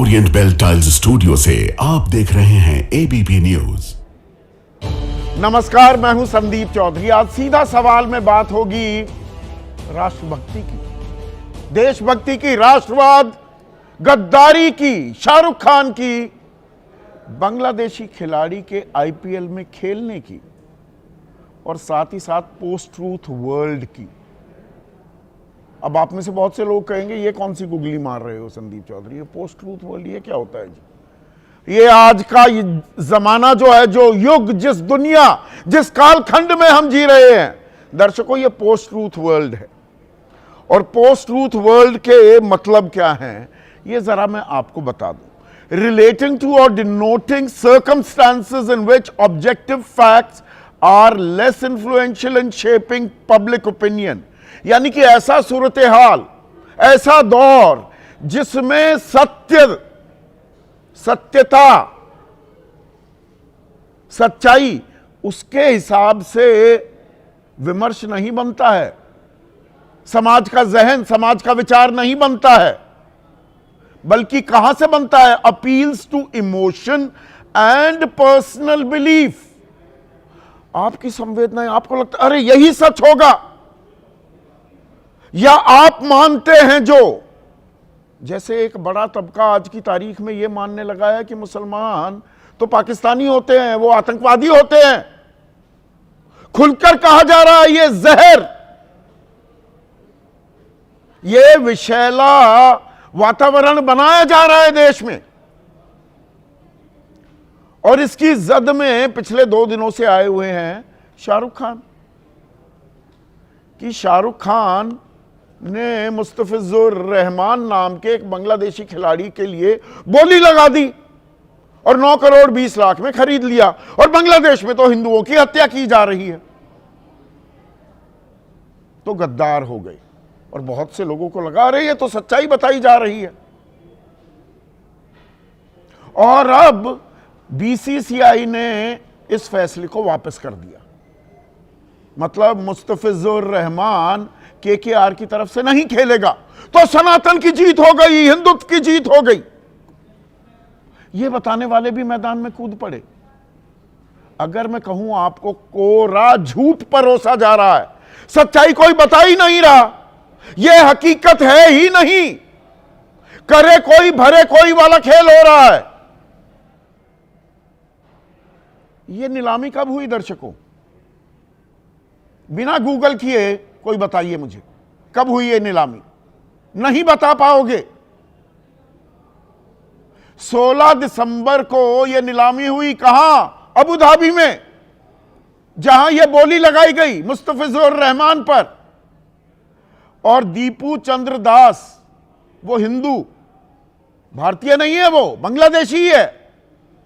Orient bell tiles studio से आप देख रहे हैं एबीपी न्यूज। नमस्कार, मैं हूं संदीप चौधरी। आज सीधा सवाल में बात होगी राष्ट्रभक्ति की, देशभक्ति की, राष्ट्रवाद, गद्दारी की, शाहरुख खान की, बांग्लादेशी खिलाड़ी के आईपीएल में खेलने की और साथ ही साथ पोस्ट ट्रूथ वर्ल्ड की। अब आप में से बहुत से लोग कहेंगे ये कौन सी गुगली मार रहे हो संदीप चौधरी, ये पोस्ट ट्रूथ वर्ल्ड ये क्या होता है जी? ये आज का जमाना जो है, जो युग, जिस दुनिया, जिस कालखंड में हम जी रहे हैं, दर्शकों, ये पोस्ट ट्रूथ वर्ल्ड है। और पोस्ट ट्रूथ वर्ल्ड के मतलब क्या है ये जरा मैं आपको बता दूं। Relating to or denoting circumstances in which objective facts are less influential in shaping public opinion, यानी कि ऐसा सूरत हाल, ऐसा दौर जिसमें सत्यता, सच्चाई, उसके हिसाब से विमर्श नहीं बनता है, समाज का जहन, समाज का विचार नहीं बनता है, बल्कि कहां से बनता है? Appeals to emotion and personal belief. आपकी संवेदनाएं, आपको लगता है अरे यही सच होगा, या आप मानते हैं जो, जैसे एक बड़ा तबका आज की तारीख में यह मानने लगा है कि मुसलमान तो पाकिस्तानी होते हैं, वो आतंकवादी होते हैं। खुलकर कहा जा रहा है ये जहर, ये विषैला वातावरण बनाया जा रहा है देश में। और इसकी जद में पिछले 2 दिनों से आए हुए हैं शाहरुख खान, कि शाहरुख खान ने मुस्तफिजुर रहमान नाम के एक बांग्लादेशी खिलाड़ी के लिए बोली लगा दी और 9 करोड़ 20 लाख में खरीद लिया। और बांग्लादेश में तो हिंदुओं की हत्या की जा रही है, तो गद्दार हो गए। और बहुत से लोगों को लगा रही है तो सच्चाई बताई जा रही है। और अब बीसीसीआई ने इस फैसले को वापस कर दिया, मतलब मुस्तफिजुर रहमान केकेआर की तरफ से नहीं खेलेगा, तो सनातन की जीत हो गई, हिंदुत्व की जीत हो गई। यह बताने वाले भी मैदान में कूद पड़े। अगर मैं कहूं आपको, कोरा झूठ परोसा जा रहा है, सच्चाई कोई बता ही नहीं रहा, यह हकीकत है ही नहीं, करे कोई भरे कोई वाला खेल हो रहा है। यह नीलामी कब हुई दर्शकों? बिना गूगल किए कोई बताइए मुझे, कब हुई ये नीलामी? नहीं बता पाओगे। 16 दिसंबर को यह नीलामी हुई, कहां? अबू धाबी में, जहां यह बोली लगाई गई मुस्तफिजुर रहमान पर। और दीपू चंद्र दास, वो हिंदू, भारतीय नहीं है, वो बांग्लादेशी है,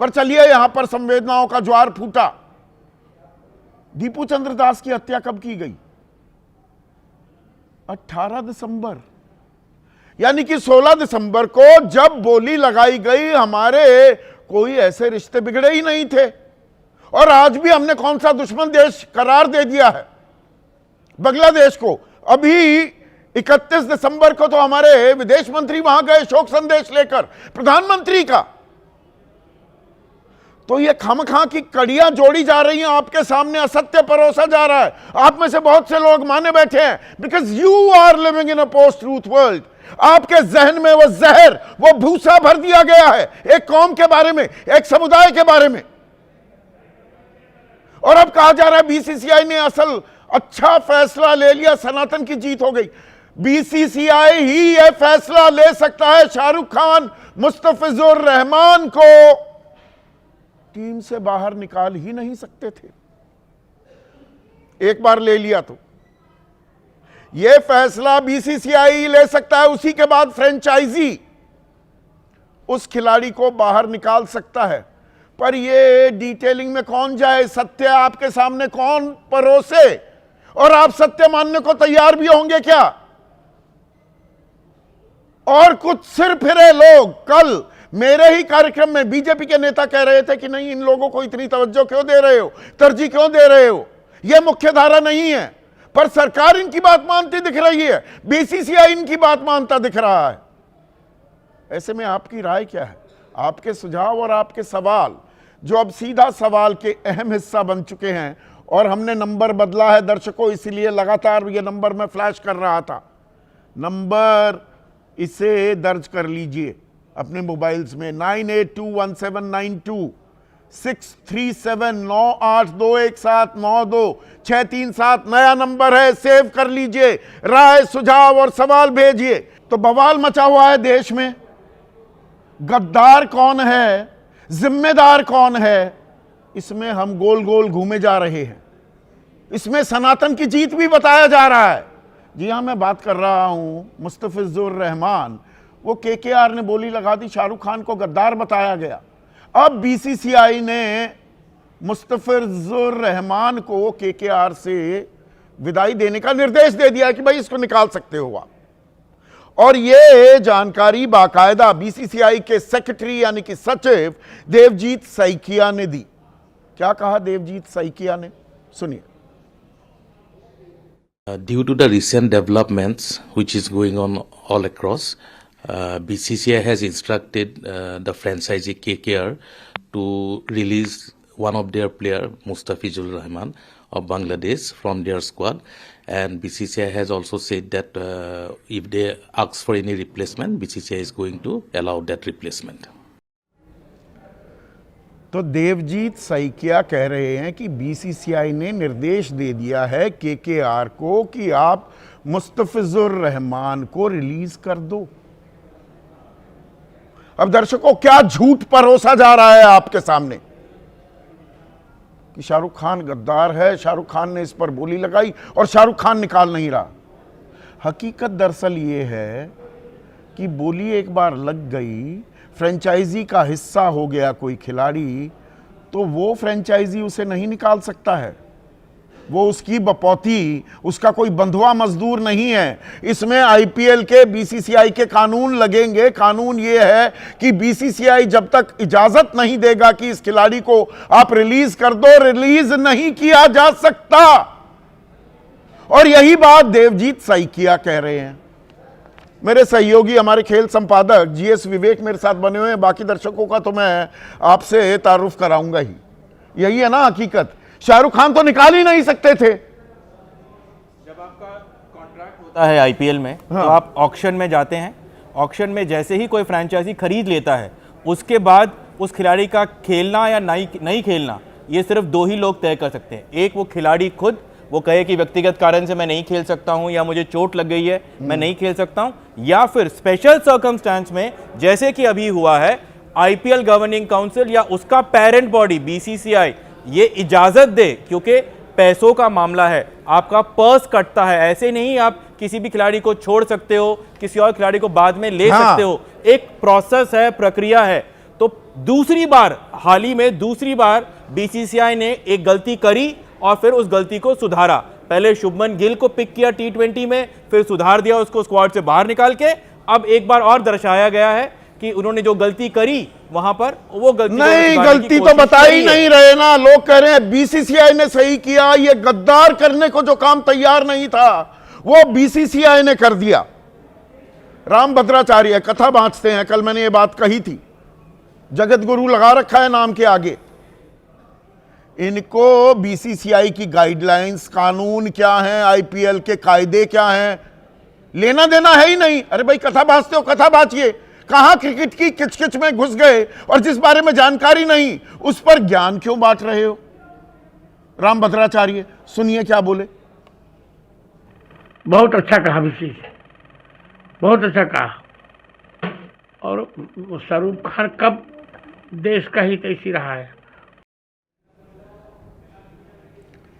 पर चलिए यहां पर संवेदनाओं का ज्वार फूटा। दीपू चंद्र दास की हत्या कब की गई? 18 दिसंबर, यानी कि 16 दिसंबर को जब बोली लगाई गई, हमारे कोई ऐसे रिश्ते बिगड़े ही नहीं थे। और आज भी हमने कौन सा दुश्मन देश करार दे दिया है बांग्लादेश को। अभी 31 दिसंबर को तो हमारे विदेश मंत्री वहां गए शोक संदेश लेकर, प्रधानमंत्री का। तो ये खामखा की कड़ियां जोड़ी जा रही हैं आपके सामने, असत्य परोसा जा रहा है। आप में से बहुत से लोग माने बैठे हैं, because you are living in a post truth world. आपके जहन में वो जहर, वो भूसा भर दिया गया है एक कौम के बारे में, एक समुदाय के बारे में। और अब कहा जा रहा है बीसीसीआई ने असल अच्छा फैसला ले लिया, सनातन की जीत हो गई। बीसीसीआई ही यह फैसला ले सकता है, शाहरुख खान मुस्तफिजुर रहमान को टीम से बाहर निकाल ही नहीं सकते थे। एक बार ले लिया तो यह फैसला बीसीसीआई ले सकता है, उसी के बाद फ्रेंचाइजी उस खिलाड़ी को बाहर निकाल सकता है। पर यह डिटेलिंग में कौन जाए, सत्य आपके सामने कौन परोसे? और आप सत्य मानने को तैयार भी होंगे क्या? और कुछ सिर फिरे लोग, कल मेरे ही कार्यक्रम में बीजेपी के नेता कह रहे थे कि नहीं, इन लोगों को इतनी तवज्जो क्यों दे रहे हो, तरजीह क्यों दे रहे हो, यह मुख्य धारा नहीं है। पर सरकार इनकी बात मानती दिख रही है, बीसीसीआई इनकी बात मानता दिख रहा है। ऐसे में आपकी राय क्या है? आपके सुझाव और आपके सवाल, जो अब सीधा सवाल के अहम हिस्सा बन चुके हैं, और हमने नंबर बदला है दर्शकों, इसीलिए लगातार ये नंबर मैं फ्लैश कर रहा था। नंबर इसे दर्ज कर लीजिए अपने मोबाइल्स में, 982179826379821792 नया नंबर है, सेव कर लीजिए। राय, सुझाव और सवाल भेजिए। तो बवाल मचा हुआ है देश में, गद्दार कौन है, जिम्मेदार कौन है, इसमें हम गोल गोल घूमे जा रहे हैं। इसमें सनातन की जीत भी बताया जा रहा है। जी हां, मैं बात कर रहा हूं मुस्तफिजुर रहमान। वो केकेआर ने बोली लगा दी, शाहरुख खान को गद्दार बताया गया। अब बीसीसीआई ने मुस्तफिजुर रहमान को केकेआर से विदाई देने का निर्देश दे दिया कि भाई इसको निकाल सकते हो आप। और ये जानकारी बाकायदा बीसीसीआई के सेक्रेटरी यानी कि सचिव देवजीत सैकिया ने दी। क्या कहा देवजीत सैकिया ने, सुनिए। Due to the recent developments which is going on all across, BCCI has instructed the franchisee KKR to release one of their player, Mustafizur Rahman of Bangladesh, from their squad. And BCCI has also said that if they ask for any replacement, BCCI is going to allow that replacement. तो देवजीत सैकिया कह रहे हैं कि BCCI ने निर्देश दे दिया है KKR को कि आप मुस्तफिजुर रहमान को रिलीज कर दो। अब दर्शकों, क्या झूठ परोसा जा रहा है आपके सामने कि शाहरुख खान गद्दार है, शाहरुख खान ने इस पर बोली लगाई और शाहरुख खान निकाल नहीं रहा। हकीकत दरअसल ये है कि बोली एक बार लग गई, फ्रेंचाइजी का हिस्सा हो गया कोई खिलाड़ी, तो वो फ्रेंचाइजी उसे नहीं निकाल सकता है। वो उसकी बपौती, उसका कोई बंधुआ मजदूर नहीं है। इसमें आईपीएल के, बीसीसीआई के कानून लगेंगे। कानून ये है कि बीसीसीआई जब तक इजाजत नहीं देगा कि इस खिलाड़ी को आप रिलीज कर दो, रिलीज नहीं किया जा सकता। और यही बात देवजीत सैकिया कह रहे हैं। मेरे सहयोगी, हमारे खेल संपादक जीएस विवेक मेरे साथ बने हुए हैं। बाकी दर्शकों का तो मैं आपसे तारुफ कराऊंगा ही। यही है ना हकीकत। शाहरुख खान तो निकाल ही नहीं सकते थे। जब आपका कॉन्ट्रैक्ट होता है आईपीएल में, हाँ। तो आप ऑक्शन में जाते हैं। ऑक्शन में जैसे ही कोई फ्रेंचाइजी खरीद लेता है, उसके बाद उस खिलाड़ी का खेलना या नहीं खेलना, ये सिर्फ दो ही लोग तय कर सकते हैं। एक वो खिलाड़ी खुद, वो कहे कि व्यक्तिगत कारण से मैं नहीं खेल सकता हूं, या मुझे चोट लग गई है मैं नहीं खेल सकता हूं, या फिर स्पेशल सर्कमस्टेंस में जैसे कि अभी हुआ है, आईपीएल गवर्निंग काउंसिल या उसका पेरेंट बॉडी बीसीसीआई ये इजाजत दे, क्योंकि पैसों का मामला है, आपका पर्स कटता है। ऐसे नहीं आप किसी भी खिलाड़ी को छोड़ सकते हो, किसी और खिलाड़ी को बाद में ले सकते हो। एक प्रोसेस है, प्रक्रिया है। तो दूसरी बार, हाल ही में दूसरी बार बीसीसीआई ने एक गलती करी और फिर उस गलती को सुधारा। पहले शुभमन गिल को पिक किया टी20 में, फिर सुधार दिया उसको स्क्वाड से बाहर निकाल के। अब एक बार और दर्शाया गया है कि उन्होंने जो गलती करी वहां पर, वो गलती नहीं, गलती तो बता ही नहीं रहे ना। लोग कह रहे हैं बीसीसीआई ने सही किया, ये गद्दार करने को जो काम तैयार नहीं था वो बीसीसीआई ने कर दिया। राम भद्राचार्य कथा बांचते हैं, कल मैंने ये बात कही थी, जगत गुरु लगा रखा है नाम के आगे। इनको बीसीसीआई की गाइडलाइंस, कानून क्या हैं, आईपीएल के कायदे क्या हैं, लेना देना है ही नहीं। अरे भाई, कथा बांचते हो, कथा बांचिए। कहां क्रिकेट की किचकिच में घुस गए और जिस बारे में जानकारी नहीं उस पर ज्ञान क्यों बांट रहे हो? राम भद्राचार्य, सुनिए क्या बोले। बहुत अच्छा कहा विशेष, बहुत अच्छा कहा। और शाहरुख खान कब देश का हित ऐसी रहा है।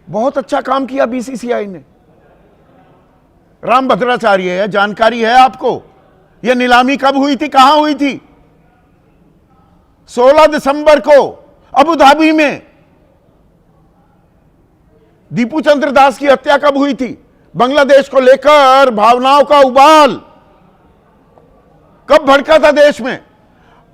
बहुत अच्छा काम किया बीसीसीआई ने। राम भद्राचार्य है, जानकारी है आपको यह नीलामी कब हुई थी, कहां हुई थी? 16 दिसंबर को अबू धाबी में। दीपू चंद्र दास की हत्या कब हुई थी? बांग्लादेश को लेकर भावनाओं का उबाल कब भड़का था देश में?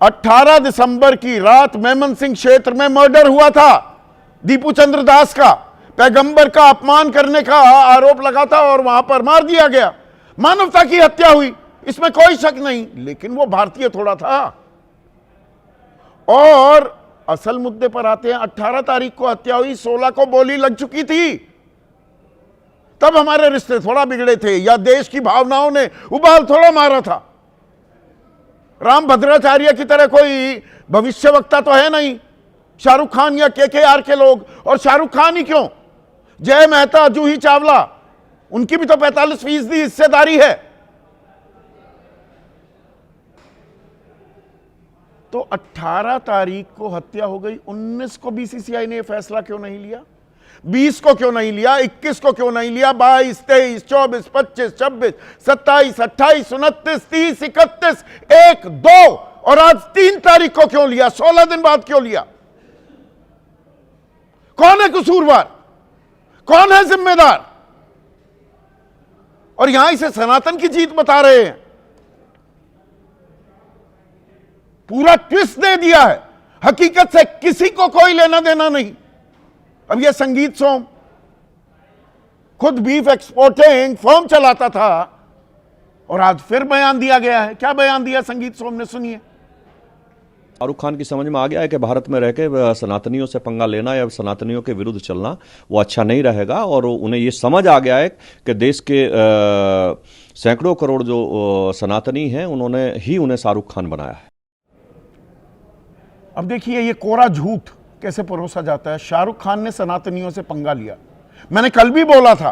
18 दिसंबर की रात मेमन सिंह क्षेत्र में मर्डर हुआ था दीपू चंद्र दास का। पैगंबर का अपमान करने का आरोप लगा था और वहां पर मार दिया गया। मानवता की हत्या हुई। इसमें कोई शक नहीं, लेकिन वो भारतीय थोड़ा था। और असल मुद्दे पर आते हैं। 18 तारीख को हत्या हुई, 16 को गोली लग चुकी थी। तब हमारे रिश्ते थोड़ा बिगड़े थे, या देश की भावनाओं ने उबाल थोड़ा मारा था। राम भद्राचार्य की तरह कोई भविष्यवक्ता तो है नहीं, शाहरुख खान या केकेआर के लोग। और शाहरुख खान ही क्यों, जय मेहता, जूही चावला, उनकी भी तो 45% हिस्सेदारी है। तो 18 तारीख को हत्या हो गई, 19 को बीसीसीआई ने यह फैसला क्यों नहीं लिया? 20 को क्यों नहीं लिया? 21 को क्यों नहीं लिया? 22, 23, 24, 25, 26, 27, 28, 29, 30, 31, 1, 2 और आज 3 तारीख को क्यों लिया? 16 दिन बाद क्यों लिया? कौन है कसूरवार? कौन है जिम्मेदार? और यहां इसे सनातन की जीत बता रहे हैं। पूरा ट्विस्ट दे दिया है। हकीकत से किसी को कोई लेना देना नहीं। अब यह संगीत सोम खुद बीफ एक्सपोर्टिंग फर्म चलाता था और आज फिर बयान दिया गया है। क्या बयान दिया संगीत सोम ने, सुनिए। शाहरुख खान की समझ में आ गया है कि भारत में रह के सनातनियों से पंगा लेना या सनातनियों के विरुद्ध चलना वो अच्छा नहीं रहेगा, और उन्हें ये समझ आ गया है कि देश के सैकड़ों करोड़ जो सनातनी हैं उन्हें शाहरुख खान बनाया है। अब देखिए ये कोरा झूठ कैसे परोसा जाता है। शाहरुख खान ने सनातनियों से पंगा लिया। मैंने कल भी बोला था,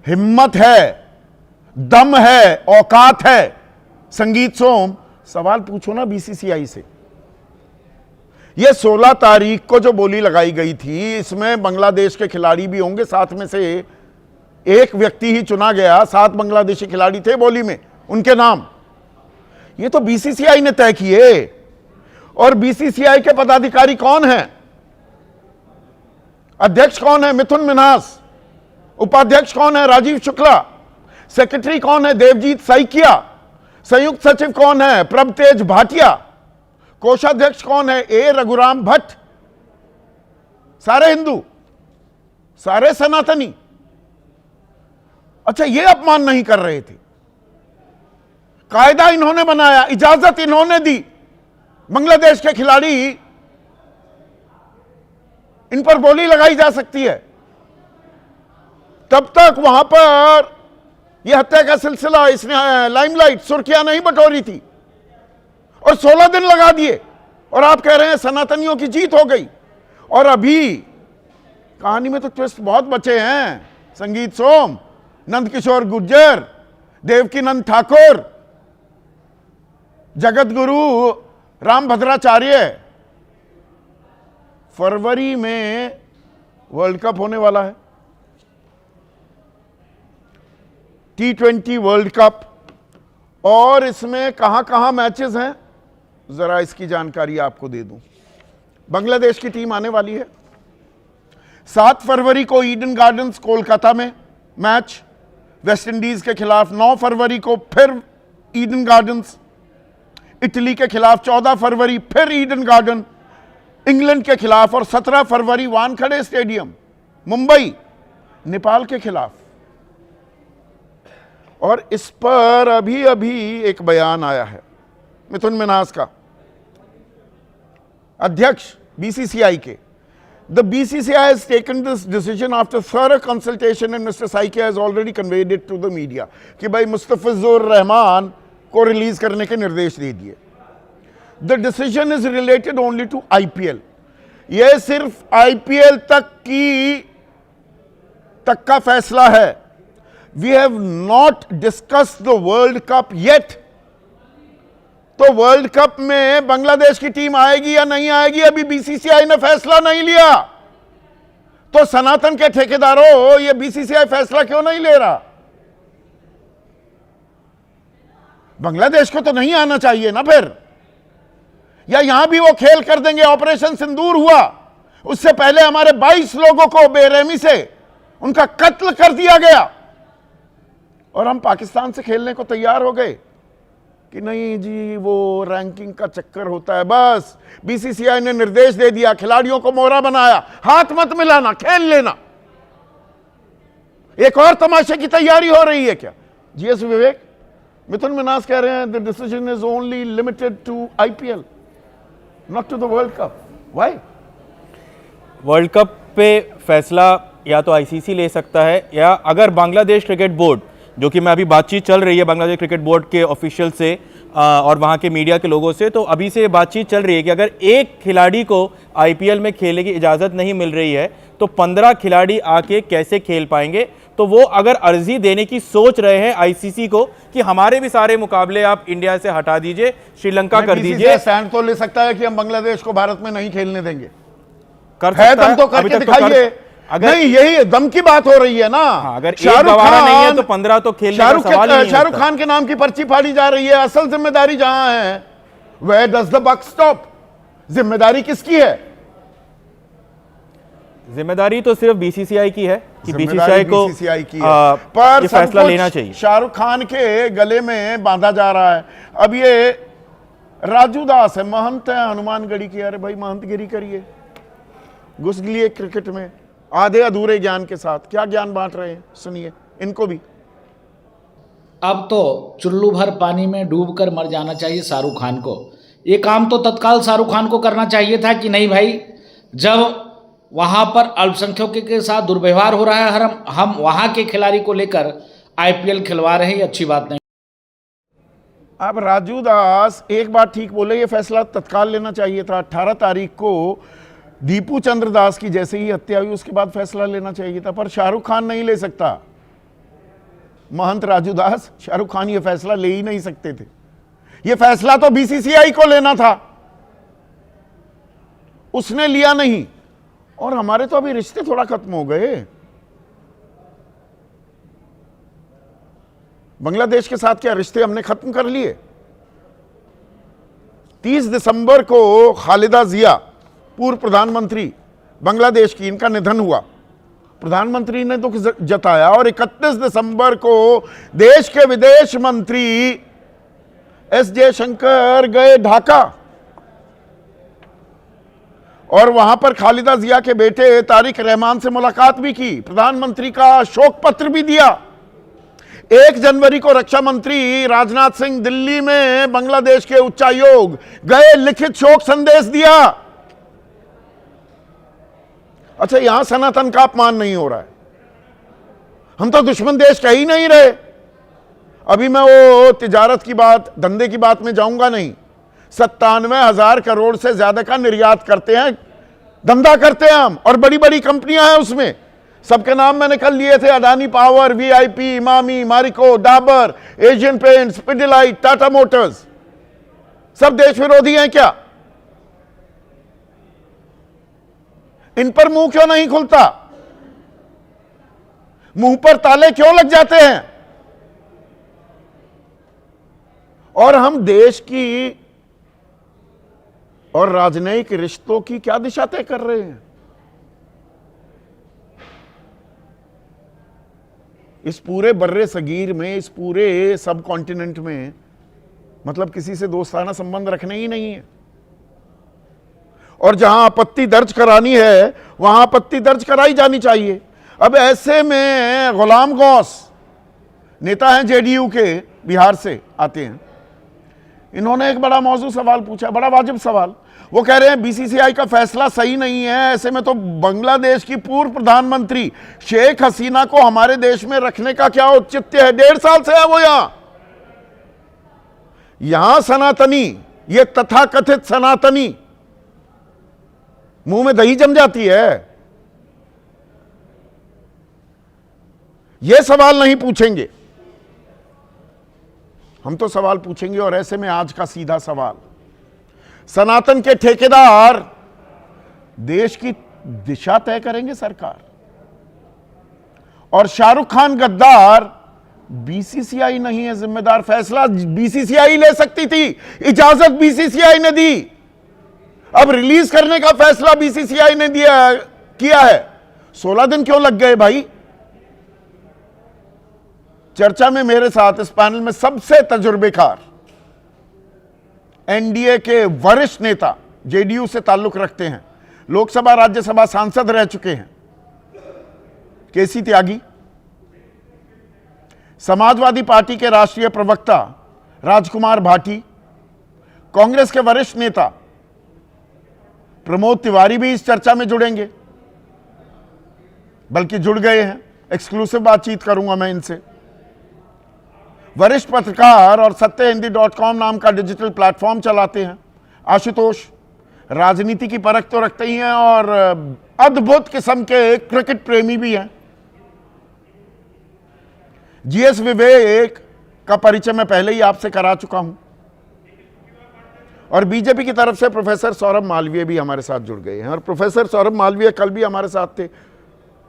हिम्मत है, दम है, औकात है। संगीत सोम, सवाल पूछो ना बीसीसीआई से। यह 16 तारीख को जो बोली लगाई गई थी, इसमें बांग्लादेश के खिलाड़ी भी होंगे, 7 में से एक व्यक्ति ही चुना गया। 7 बांग्लादेशी खिलाड़ी थे बोली में, उनके नाम ये तो बीसीसीआई ने तय किए। और बीसीसीआई के पदाधिकारी कौन हैं? अध्यक्ष कौन है? मिथुन मिन्हास। उपाध्यक्ष कौन है? राजीव शुक्ला। सेक्रेटरी कौन है? देवजीत सैकिया। संयुक्त सचिव कौन है? प्रभतेज भाटिया। कोषाध्यक्ष कौन है? ए रघुराम भट्ट। सारे हिंदू, सारे सनातनी। अच्छा, ये अपमान नहीं कर रहे थे। कायदा इन्होंने बनाया, इजाजत इन्होंने दी। बांग्लादेश के खिलाड़ी, इन पर बोली लगाई जा सकती है। तब तक वहां पर यह हत्या का सिलसिला, इसने लाइमलाइट, सुर्खियां नहीं बटोरी थी। और 16 दिन लगा दिए और आप कह रहे हैं सनातनियों की जीत हो गई। और अभी कहानी में तो ट्विस्ट बहुत बचे हैं। संगीत सोम, नंद किशोर गुर्जर, देवकीनंद ठाकुर, जगत गुरु राम भद्राचार्य। फरवरी में वर्ल्ड कप होने वाला है, T20 वर्ल्ड कप। और इसमें कहां कहां मैचेस हैं, जरा इसकी जानकारी आपको दे दूं। बांग्लादेश की टीम आने वाली है। 7 फरवरी को ईडन गार्डन्स कोलकाता में मैच वेस्ट इंडीज के खिलाफ। 9 फरवरी को फिर ईडन गार्डन्स इटली के खिलाफ। 14 फरवरी फिर ईडन गार्डन इंग्लैंड के खिलाफ। और 17 फरवरी वानखेड़े स्टेडियम मुंबई नेपाल के खिलाफ। और इस पर अभी अभी एक बयान आया है मिथुन मिन्हास का, अध्यक्ष बीसीसीआई के। The BCCI has taken this decision after thorough consultation and Mr. Saike has already conveyed it to the media कि भाई मुस्तफिजुर रहमान को रिलीज करने के निर्देश दे दिए। The decision is related only to IPL. यह सिर्फ IPL तक का फैसला है। We have not discussed the World Cup yet. तो वर्ल्ड कप में बांग्लादेश की टीम आएगी या नहीं आएगी, अभी बीसीसीआई ने फैसला नहीं लिया। तो सनातन के ठेकेदारों, ये बीसीसीआई फैसला क्यों नहीं ले रहा? बांग्लादेश को तो नहीं आना चाहिए ना फिर, या यहां भी वो खेल कर देंगे। ऑपरेशन सिंदूर हुआ, उससे पहले हमारे 22 लोगों को बेरहमी से उनका कत्ल कर दिया गया और हम पाकिस्तान से खेलने को तैयार हो गए कि नहीं जी, वो रैंकिंग का चक्कर होता है। बस बीसीसीआई ने निर्देश दे दिया, खिलाड़ियों को मोहरा बनाया, हाथ मत मिलाना, खेल लेना। एक और तमाशे की तैयारी हो रही है क्या? जीएस विवेक, मिथुन मिनास कह रहे हैं the decision is only limited to IPL, not to the world cup. Why? World cup पे फैसला या तो आईसीसी ले सकता है, या अगर बांग्लादेश क्रिकेट बोर्ड, जो कि मैं अभी बातचीत चल रही है बांग्लादेश क्रिकेट बोर्ड के ऑफिशियल से और वहाँ के मीडिया के लोगों से, तो अभी से बातचीत चल रही है कि अगर एक खिलाड़ी को आईपीएल में खेलने की इजाज़त नहीं मिल रही है तो 15 खिलाड़ी आके कैसे खेल पाएंगे। तो वो अगर अर्जी देने की सोच रहे हैं आईसीसी को कि हमारे भी सारे मुकाबले आप इंडिया से हटा दीजिए, श्रीलंका कर दीजिए। स्टैंड तो ले सकता है कि हम बांग्लादेश को भारत में नहीं खेलने देंगे, कर है सकता दम तो अभी करके तक तो दिखाइए। अगर नहीं, यही दम की बात हो रही है ना। अगर एक गवारा नहीं है तो 15 तो खेलने का सवाल ही नहीं शाहरुख होता। खान के नाम की पर्ची फाड़ी जा रही है। असल जिम्मेदारी जहां है, where does the buck stop? जिम्मेदारी किसकी है? जिम्मेदारी तो सिर्फ बीसीसीआई की है कि जिम्मेदारी बीसीसीआई को बीसीसीआई की है, पर ये सब फैसला कुछ लेना चाहिए। शाहरुख खान के गले में बांधा जा रहा है। अब ये राजू दास है, महंत है हनुमानगढ़ी की। अरे भाई महंतगिरी करिए, घुस लिए क्रिकेट में आधे अधूरे ज्ञान के साथ। क्या ज्ञान बांट रहे हैं, सुनिए इनको भी। अब तो चुल्लू भर पानी में डूबकर मर जाना चाहिए शाहरुख खान को। ये काम तो तत्काल शाहरुख खान को करना चाहिए था कि नहीं भाई, जब वहाँ पर अल्पसंख्यकों के साथ दुर्व्यवहार हो रहा है, हम वहाँ के खिलाड़ी को लेकर आईपीएल खिलवा रहे हैं, ये अच्छी बात नहीं। अब राजू दास एक बात ठीक बोले, ये फैसला तत्काल लेना चाहिए था। 18 तारीख को दीपू चंद्र दास की जैसे ही हत्या हुई उसके बाद फैसला लेना चाहिए था, पर शाहरुख खान नहीं ले सकता। महंत राजू दास, शाहरुख खान ये फैसला ले ही नहीं सकते थे। ये फैसला तो बीसीसीआई को लेना था, उसने लिया नहीं। और हमारे तो अभी रिश्ते थोड़ा खत्म हो गए बांग्लादेश के साथ। क्या रिश्ते हमने खत्म कर लिए? 30 दिसंबर को खालिदा जिया, पूर्व प्रधानमंत्री बांग्लादेश की, इनका निधन हुआ। प्रधानमंत्री ने दुख जताया और 31 दिसंबर को देश के विदेश मंत्री एस जयशंकर गए ढाका और वहां पर खालिदा जिया के बेटे तारिक रहमान से मुलाकात भी की। प्रधानमंत्री का शोक पत्र भी दिया। 1 जनवरी को रक्षा मंत्री राजनाथ सिंह दिल्ली में बांग्लादेश के उच्चायोग गए, लिखित शोक संदेश दिया। अच्छा, यहां सनातन का अपमान नहीं हो रहा है। हम तो दुश्मन देश कह ही नहीं रहे। अभी मैं वो तिजारत की बात, धंधे की बात में जाऊंगा नहीं। 97,000 करोड़ से ज्यादा का निर्यात करते हैं, धंधा करते हैं हम, और बड़ी बड़ी कंपनियां हैं उसमें। सबके नाम मैंने कल लिए थे, Adani power, VIP, Emami, Marico, Dabur, Asian paints, Pidilite, Tata Motors. सब देश विरोधी हैं क्या? इन पर मुंह क्यों नहीं खुलता? मुंह पर ताले क्यों लग जाते हैं? और हम देश की और राजनयिक रिश्तों की क्या दिशा तय कर रहे हैं? इस पूरे बर्रे सगीर में, इस पूरे सब कॉन्टिनेंट में, मतलब किसी से दोस्ताना संबंध रखने ही नहीं है। और जहां आपत्ति दर्ज करानी है वहां आपत्ति दर्ज कराई जानी चाहिए। अब ऐसे में गुलाम गौस, नेता हैं जेडीयू के, बिहार से आते हैं, इन्होंने एक बड़ा मौजूद सवाल पूछा, बड़ा वाजिब सवाल। वो कह रहे हैं बीसीसीआई का फैसला सही नहीं है, ऐसे में तो बांग्लादेश की पूर्व प्रधानमंत्री शेख हसीना को हमारे देश में रखने का क्या औचित्य है? 1.5 साल से है वो यहां सनातनी, ये तथाकथित सनातनी, मुंह में दही जम जाती है। ये सवाल नहीं पूछेंगे, हम तो सवाल पूछेंगे। और ऐसे में आज का सीधा सवाल, सनातन के ठेकेदार देश की दिशा तय करेंगे सरकार, और शाहरुख खान गद्दार, बीसीसीआई नहीं है जिम्मेदार। फैसला बीसीसीआई ले सकती थी, इजाजत बीसीसीआई ने दी। अब रिलीज करने का फैसला बीसीसीआई ने किया है। 16 दिन क्यों लग गए भाई? चर्चा में मेरे साथ इस पैनल में सबसे तजुर्बेकार एनडीए के वरिष्ठ नेता, जेडीयू से ताल्लुक रखते हैं, लोकसभा राज्यसभा सांसद रह चुके हैं, केसी त्यागी, समाजवादी पार्टी के राष्ट्रीय प्रवक्ता राजकुमार भाटी, कांग्रेस के वरिष्ठ नेता प्रमोद तिवारी भी इस चर्चा में जुड़ेंगे, बल्कि जुड़ गए हैं। एक्सक्लूसिव बातचीत करूंगा मैं इनसे। वरिष्ठ पत्रकार और सत्यहिंदी.com नाम का डिजिटल प्लेटफॉर्म चलाते हैं आशुतोष, राजनीति की परख तो रखते ही हैं और अद्भुत किस्म के क्रिकेट प्रेमी भी हैं। जीएस विवेक का परिचय मैं पहले ही आपसे करा चुका हूं और बीजेपी की तरफ से प्रोफेसर सौरभ मालवीय भी हमारे साथ जुड़ गए हैं और प्रोफेसर सौरभ मालवीय कल भी हमारे साथ थे।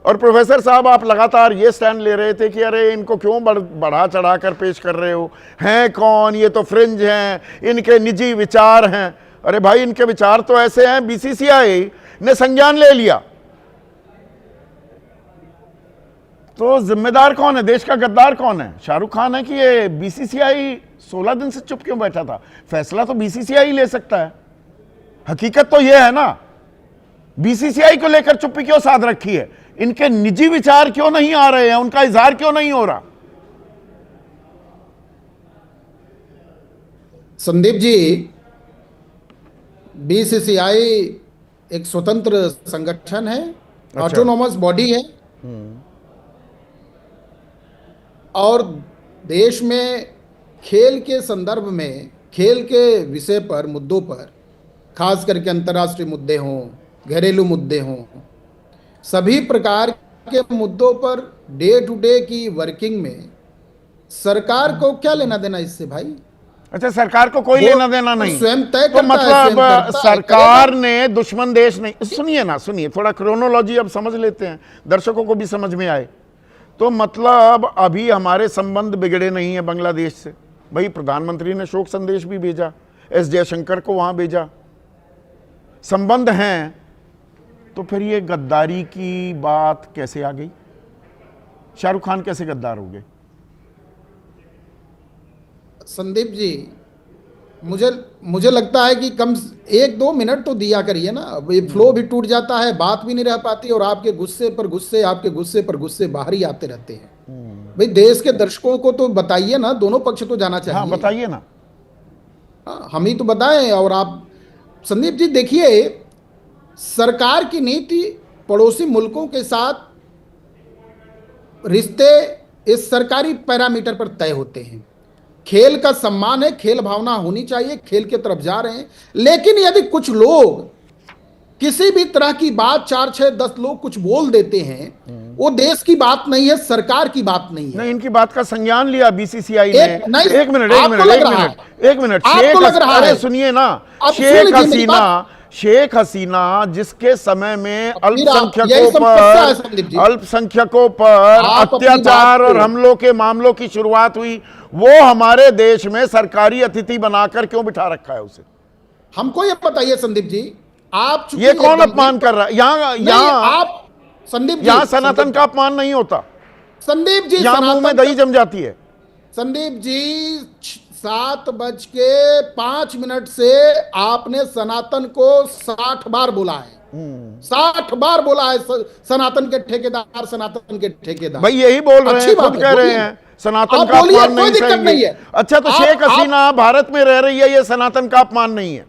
और प्रोफेसर साहब, आप लगातार ये स्टैंड ले रहे थे कि अरे इनको क्यों बढ़ा चढ़ा कर पेश कर रहे हो, हैं कौन, ये तो फ्रिंज हैं, इनके निजी विचार हैं। अरे भाई, इनके विचार तो ऐसे हैं, बीसीसीआई ने संज्ञान ले लिया, तो जिम्मेदार कौन है, देश का गद्दार कौन है? शाहरुख खान है कि ये बीसीसीआई 16 दिन से चुप क्यों बैठा था? फैसला तो बीसीसीआई ले सकता है। हकीकत तो यह है ना, बीसीसीआई को लेकर चुप्पी क्यों साध रखी है? इनके निजी विचार क्यों नहीं आ रहे हैं, उनका इजहार क्यों नहीं हो रहा? संदीप जी, बीसीसीआई एक स्वतंत्र संगठन है, ऑटोनोमस बॉडी है और देश में खेल के संदर्भ में, खेल के विषय पर, मुद्दों पर, खास करके अंतर्राष्ट्रीय मुद्दे हों, घरेलू मुद्दे हों, सभी प्रकार के मुद्दों पर डे टू डे की वर्किंग में सरकार को क्या लेना देना इससे भाई? अच्छा, सरकार को कोई लेना देना नहीं, स्वयं तय तो करता है, मतलब सरकार ने दुश्मन देश नहीं। सुनिए ना, सुनिए, थोड़ा क्रोनोलॉजी अब समझ लेते हैं, दर्शकों को भी समझ में आए। तो मतलब अभी हमारे संबंध बिगड़े नहीं है बांग्लादेश से। भाई, प्रधानमंत्री ने शोक संदेश भी भेजा, एस जयशंकर को वहां भेजा, संबंध हैं, तो फिर ये गद्दारी की बात कैसे आ गई? शाहरुख खान कैसे गद्दार हो गए? संदीप जी, मुझे लगता है कि कम 1-2 मिनट तो दिया करिए ना। अब ये फ्लो भी टूट जाता है, बात भी नहीं रह पाती और आपके गुस्से पर गुस्से, आपके गुस्से पर गुस्से बाहर ही आते रहते हैं। भाई, देश के दर्शकों को तो बताइए ना, दोनों पक्ष तो जाना चाहिए। हाँ, बताइए ना। हाँ, हम ही तो बताएं। और आप संदीप जी देखिए, सरकार की नीति पड़ोसी मुल्कों के साथ रिश्ते इस सरकारी पैरामीटर पर तय होते हैं। खेल का सम्मान है, खेल भावना होनी चाहिए, खेल के तरफ जा रहे हैं। लेकिन यदि कुछ लोग किसी भी तरह की बात, 4-6-10 लोग कुछ बोल देते हैं, वो देश की बात नहीं है, सरकार की बात नहीं है। नहीं, इनकी बात का संज्ञान लिया बीसीसीआई ने। एक मिनट, शेख सुनिए ना, शेख हसीना जिसके समय में अल्पसंख्यकों पर अत्याचार और हमलों के मामलों की शुरुआत हुई, वो हमारे देश में सरकारी अतिथि बनाकर क्यों बिठा रखा है उसे? हमको ये बताइए संदीप जी, आप ये कौन अपमान कर रहा है? यहाँ आप संदीप जी, यहाँ सनातन का अपमान नहीं होता संदीप जी, यहाँ मुंह में दही जम जाती है। संदीप जी, 7:05 से आपने सनातन को 60 बार बोला है, 60 बार बोला है सनातन के ठेकेदार, सनातन के ठेकेदार। भाई, यही बोल रहे हैं, खुद कह रहे हैं सनातन का अपमान नहीं सहेंगे। अच्छा, तो शेख हसीना भारत में रह रही है, ये सनातन का अपमान नहीं है?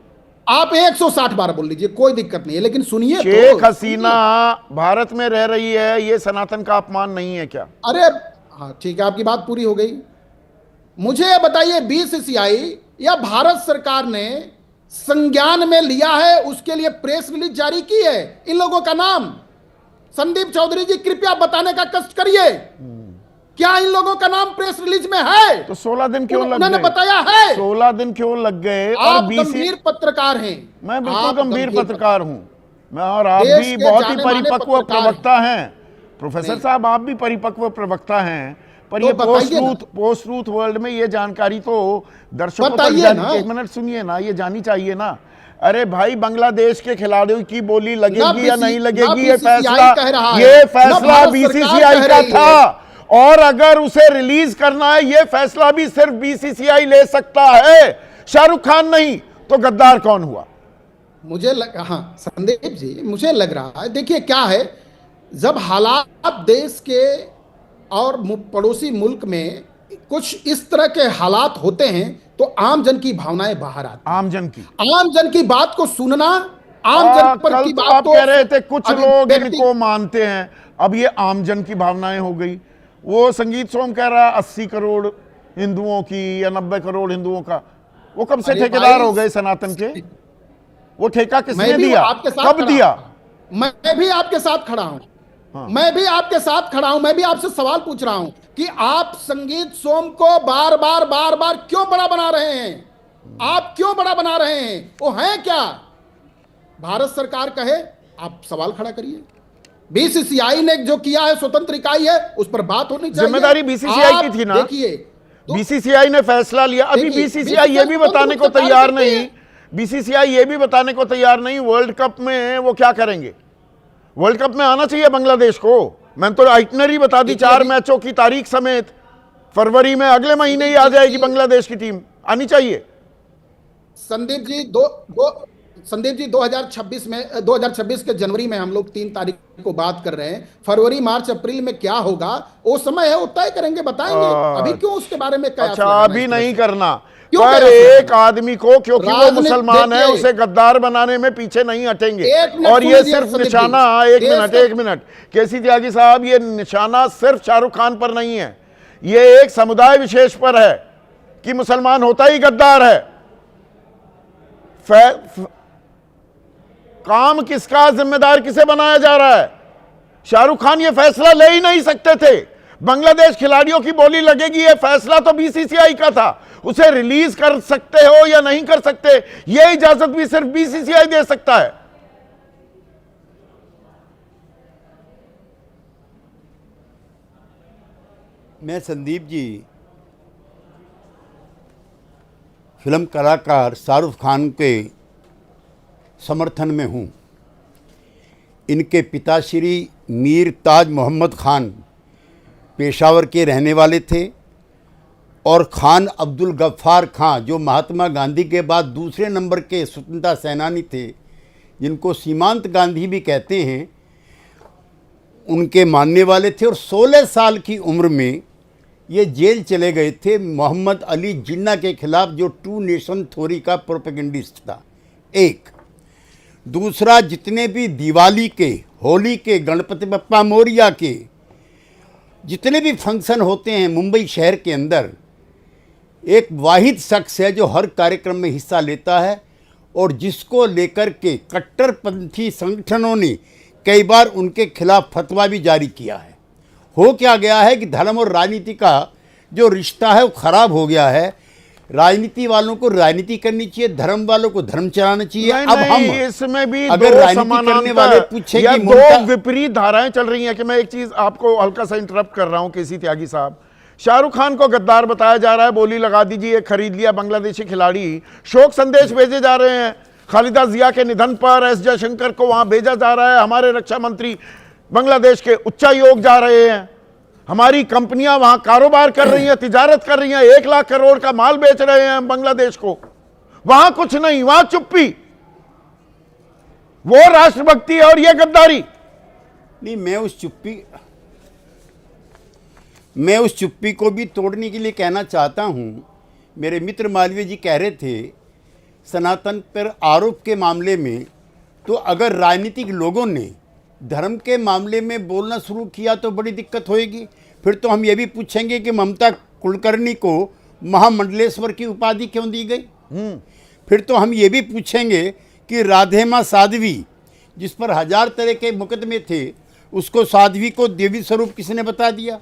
आप 160 बार बोल लीजिए, कोई दिक्कत नहीं है, लेकिन सुनिए, शेख हसीना भारत में रह रही है, ये सनातन का अपमान नहीं है क्या? अरे हाँ, ठीक है, आपकी बात पूरी हो गई। मुझे बताइए, बीसीसीआई या भारत सरकार ने संज्ञान में लिया है, उसके लिए प्रेस रिलीज जारी की है इन लोगों का नाम? संदीप चौधरी जी, कृपया बताने का कष्ट करिए, क्या इन लोगों का नाम प्रेस रिलीज में है? तो 16 दिन क्यों लग गए? उन्होंने बताया है। 16 दिन क्यों लग गए? आप गंभीर पत्रकार हैं। मैं बिल्कुल गंभीर पत्रकार हूं मैं, और आप भी बहुत ही परिपक्व प्रवक्ता हैं। प्रोफेसर साहब, आप भी परिपक्व प्रवक्ता हैं, पर ये पोस्ट ट्रूथ वर्ल्ड में ये जानकारी तो दर्शकों तक एक मिनट सुनिए ना, ये जानी चाहिए ना। अरे भाई, बांग्लादेश के खिलाड़ियों की बोली लगेगी या नहीं लगेगी, ये फैसला बीसीसीआई का था, और अगर उसे रिलीज करना है, ये फैसला भी सिर्फ बीसीसीआई ले सकता है, शाहरुख खान नहीं। तो गद्दार कौन हुआ? हाँ संदीप जी, मुझे लग रहा है, देखिए क्या है, जब हालात देश के और पड़ोसी मुल्क में कुछ इस तरह के हालात होते हैं तो आम जन की भावनाएं बाहर आती आम जन की बात को सुनना, आम जन पर कल की तो बात आप को कह रहे थे कुछ अभी लोग व्यक्ति- इनको मानते हैं, अब ये आम जन की भावनाएं हो गई। वो संगीत सोम कह रहा है 80 करोड़ हिंदुओं की या 90 करोड़ हिंदुओं का, वो कब से अरे ठेकेदार भाई, हो गए सनातन के? वो ठेका किसने मैं भी दिया, आपके साथ कब खड़ा दिया? हूं। मैं भी आपके साथ खड़ा हूं। मैं भी आपके साथ खड़ा हूं। मैं भी आपसे सवाल पूछ रहा हूं कि आप संगीत सोम को बार बार क्यों बड़ा बना रहे हैं? आप क्यों बड़ा बना रहे हैं? वो हैं क्या? भारत सरकार कहे, आप सवाल खड़ा करिए। बीसीसीआई ने जो किया है, स्वतंत्र इकाई है, उस पर बात होनी चाहिए। जिम्मेदारी बीसीसीआई आप की थी ना। देखिए, बीसीसीआई ने फैसला लिया। अभी देखिए, बीसीसीआई ये भी बताने को बीसीसीआई तैयार करती है। नहीं, बीसीसीआई ये भी बताने को तैयार नहीं वर्ल्ड कप में वो क्या करेंगे। वर्ल्ड कप में आना चाहिए बांग्लादेश को। मैंने तो आइटनरी बता दी, 4 मैचों की तारीख समेत। फरवरी में अगले महीने ही आ जाएगी बांग्लादेश की टीम, आनी चाहिए। संदीप जी 2026 के जनवरी में हम लोग 3 तारीख को बात कर रहे हैं। फरवरी, मार्च, अप्रैल में क्या होगा वो समय है, वो तय करेंगे, बताएंगे। अभी क्यों उसके बारे में कयास अच्छा, लगाना अभी इस नहीं तरह से? करना। क्यों पर कयास एक लगाना? आदमी को, क्योंकि वो राजनीति- मुसलमान है, देखिए, उसे गद्दार बनाने में पीछे नहीं हटेंगे। एक मिनट और ये सुन लीजिए सिर्फ संदीप जी। निशाना, एक मिनट केसी त्यागी साहब, ये निशाना सिर्फ शाहरुख खान पर नहीं है, ये एक समुदाय विशेष पर है कि मुसलमान होता ही गद्दार है। काम किसका, जिम्मेदार किसे बनाया जा रहा है? शाहरुख खान ये फैसला ले ही नहीं सकते थे। बांग्लादेश खिलाड़ियों की बोली लगेगी, ये फैसला तो बीसीसीआई का था। उसे रिलीज कर सकते हो या नहीं कर सकते, ये इजाजत भी सिर्फ बीसीसीआई दे सकता है। मैं संदीप जी फिल्म कलाकार शाहरुख खान के समर्थन में हूँ। इनके पिता श्री मीर ताज मोहम्मद खान पेशावर के रहने वाले थे और खान अब्दुल गफ्फार खान जो महात्मा गांधी के बाद दूसरे नंबर के स्वतंत्रता सेनानी थे, जिनको सीमांत गांधी भी कहते हैं, उनके मानने वाले थे। और 16 साल की उम्र में ये जेल चले गए थे मोहम्मद अली जिन्ना के खिलाफ, जो 2 नेशन थ्योरी का प्रोपेगेंडिस्ट था। एक दूसरा, जितने भी दिवाली के, होली के, गणपति बप्पा मोरिया के जितने भी फंक्शन होते हैं मुंबई शहर के अंदर, एक वाहिद शख्स है जो हर कार्यक्रम में हिस्सा लेता है और जिसको लेकर के कट्टरपंथी संगठनों ने कई बार उनके खिलाफ फतवा भी जारी किया है। हो क्या गया है कि धर्म और राजनीति का जो रिश्ता है वो खराब हो गया है। राजनीति वालों को राजनीति करनी चाहिए, धर्म वालों को धर्म चलाना चाहिए। नहीं, अब हम इसमें भी अगर दो राजनीति करने वाले पूछे या कि दो विपरीत धाराएं चल रही हैं कि मैं एक चीज आपको हल्का सा इंटरप्ट कर रहा हूं केसी त्यागी साहब। शाहरुख खान को गद्दार बताया जा रहा है, बोली लगा दीजिए, खरीद लिया बांग्लादेशी खिलाड़ी। शोक संदेश भेजे जा रहे हैं, खालिदा जिया के निधन पर एस जयशंकर को वहां भेजा जा रहा है। हमारे रक्षा मंत्री बांग्लादेश के उच्चायोग जा रहे हैं। हमारी कंपनियां वहां कारोबार कर रही हैं, तिजारत कर रही हैं, 1 लाख करोड़ का माल बेच रहे हैं बांग्लादेश को। वहां कुछ नहीं, वहां चुप्पी। वो राष्ट्रभक्ति और ये गद्दारी। नहीं, मैं उस चुप्पी को भी तोड़ने के लिए कहना चाहता हूं। मेरे मित्र मालवीय जी कह रहे थे सनातन पर आरोप के मामले में, तो अगर राजनीतिक लोगों ने धर्म के मामले में बोलना शुरू किया तो बड़ी दिक्कत होएगी। फिर तो हम ये भी पूछेंगे कि ममता कुलकर्णी को महामंडलेश्वर की उपाधि क्यों दी गई। फिर तो हम ये भी पूछेंगे कि राधे माँ साध्वी, जिस पर 1000 तरह के मुकदमे थे, उसको साध्वी को देवी स्वरूप किसने बता दिया।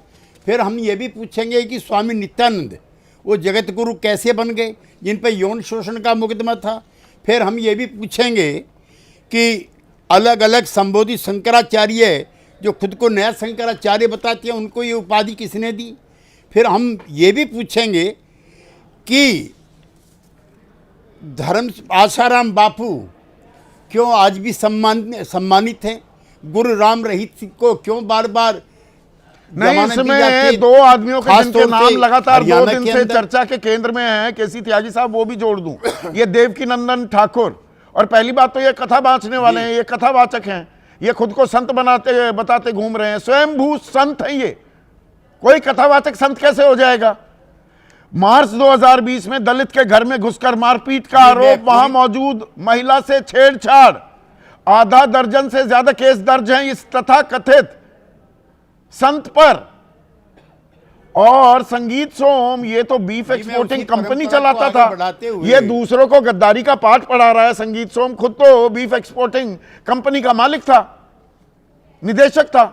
फिर हम ये भी पूछेंगे कि स्वामी नित्यानंद वो जगत गुरु कैसे बन गए, जिन पर यौन शोषण का मुकदमा था। फिर हम ये भी पूछेंगे कि अलग अलग संबोधित शंकराचार्य जो खुद को नया शंकराचार्य बताते हैं, उनको ये उपाधि किसने दी। फिर हम ये भी पूछेंगे कि धर्म आशाराम बापू क्यों आज भी सम्मानित हैं, गुरु राम रहीत को क्यों बार बार नहीं। इसमें 2 आदमियों के जिनके नाम लगातार 2 दिन से चर्चा के केंद्र में हैं, केसी त्यागी साहब, वो भी जोड़ दूं। ये देवकी नंदन ठाकुर, और पहली बात तो ये कथा बांचने वाले हैं, ये कथावाचक हैं, ये खुद को संत बताते घूम रहे हैं, स्वयंभू संत हैं ये। कोई कथावाचक संत कैसे हो जाएगा? मार्च 2020 में दलित के घर में घुसकर मारपीट का आरोप, वहां मौजूद महिला से छेड़छाड़, आधा दर्जन से ज्यादा केस दर्ज हैं इस तथा कथित संत पर। और संगीत सोम ये तो बीफ एक्सपोर्टिंग कंपनी चलाता था, ये दूसरों को गद्दारी का पाठ पढ़ा रहा है। संगीत सोम खुद तो बीफ एक्सपोर्टिंग कंपनी का मालिक था, निदेशक था।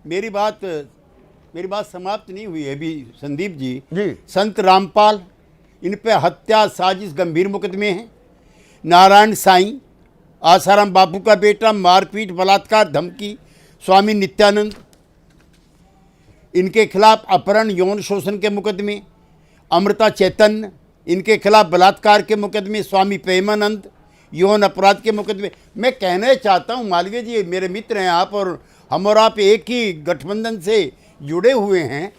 मेरी बात समाप्त नहीं हुई है अभी संदीप जी। संत रामपाल, इन पे हत्या साजिश गंभीर मुकदमे हैं। नारायण साईं, आसाराम बापू का बेटा, मारपीट, बलात्कार, धमकी, स्वामी नित्यानंद, इनके खिलाफ अपहरण, यौन शोषण के मुकदमे। अमृता चैतन्य, इनके खिलाफ बलात्कार के मुकदमे। स्वामी प्रेमानंद, यौन अपराध के मुकदमे। मैं कहना चाहता हूं मालवीय जी, मेरे मित्र हैं आप, और हम और आप एक ही गठबंधन से जुड़े हुए हैं।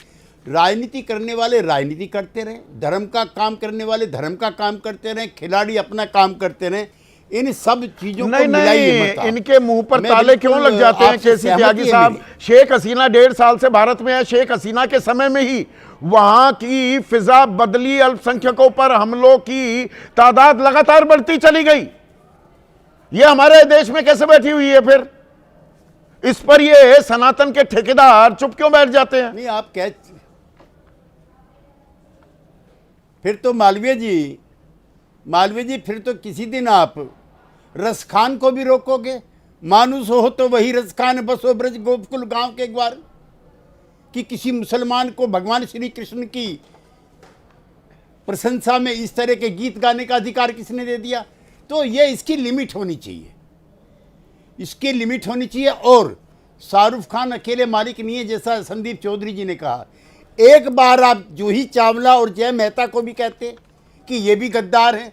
राजनीति करने वाले राजनीति करते रहें, धर्म का काम करने वाले धर्म का काम करते रहें, खिलाड़ी अपना काम करते रहें। इन सब चीजों को मिलाइए मत। इनके मुंह पर ताले क्यों लग जाते हैं केसी त्यागी साहब? शेख हसीना 1.5 साल से भारत में है। शेख हसीना के समय में ही वहां की फिजा बदली, अल्पसंख्यकों पर हमलों की तादाद लगातार बढ़ती चली गई। ये हमारे देश में कैसे बैठी हुई है? फिर इस पर ये सनातन के ठेकेदार चुप क्यों बैठ जाते हैं? नहीं, आप कह, फिर तो मालवीय जी फिर तो किसी दिन आप रसखान को भी रोकोगे। मानुस हो तो वही रसखान, बसो ब्रज गोकुल गांव के ग्वार, कि किसी मुसलमान को भगवान श्री कृष्ण की प्रशंसा में इस तरह के गीत गाने का अधिकार किसने दे दिया? तो ये इसकी लिमिट होनी चाहिए, इसकी लिमिट होनी चाहिए। और शाहरुख खान अकेले मालिक नहीं है, जैसा संदीप चौधरी जी ने कहा। एक बार आप जूही चावला और जय मेहता को भी कहते कि ये भी गद्दार हैं,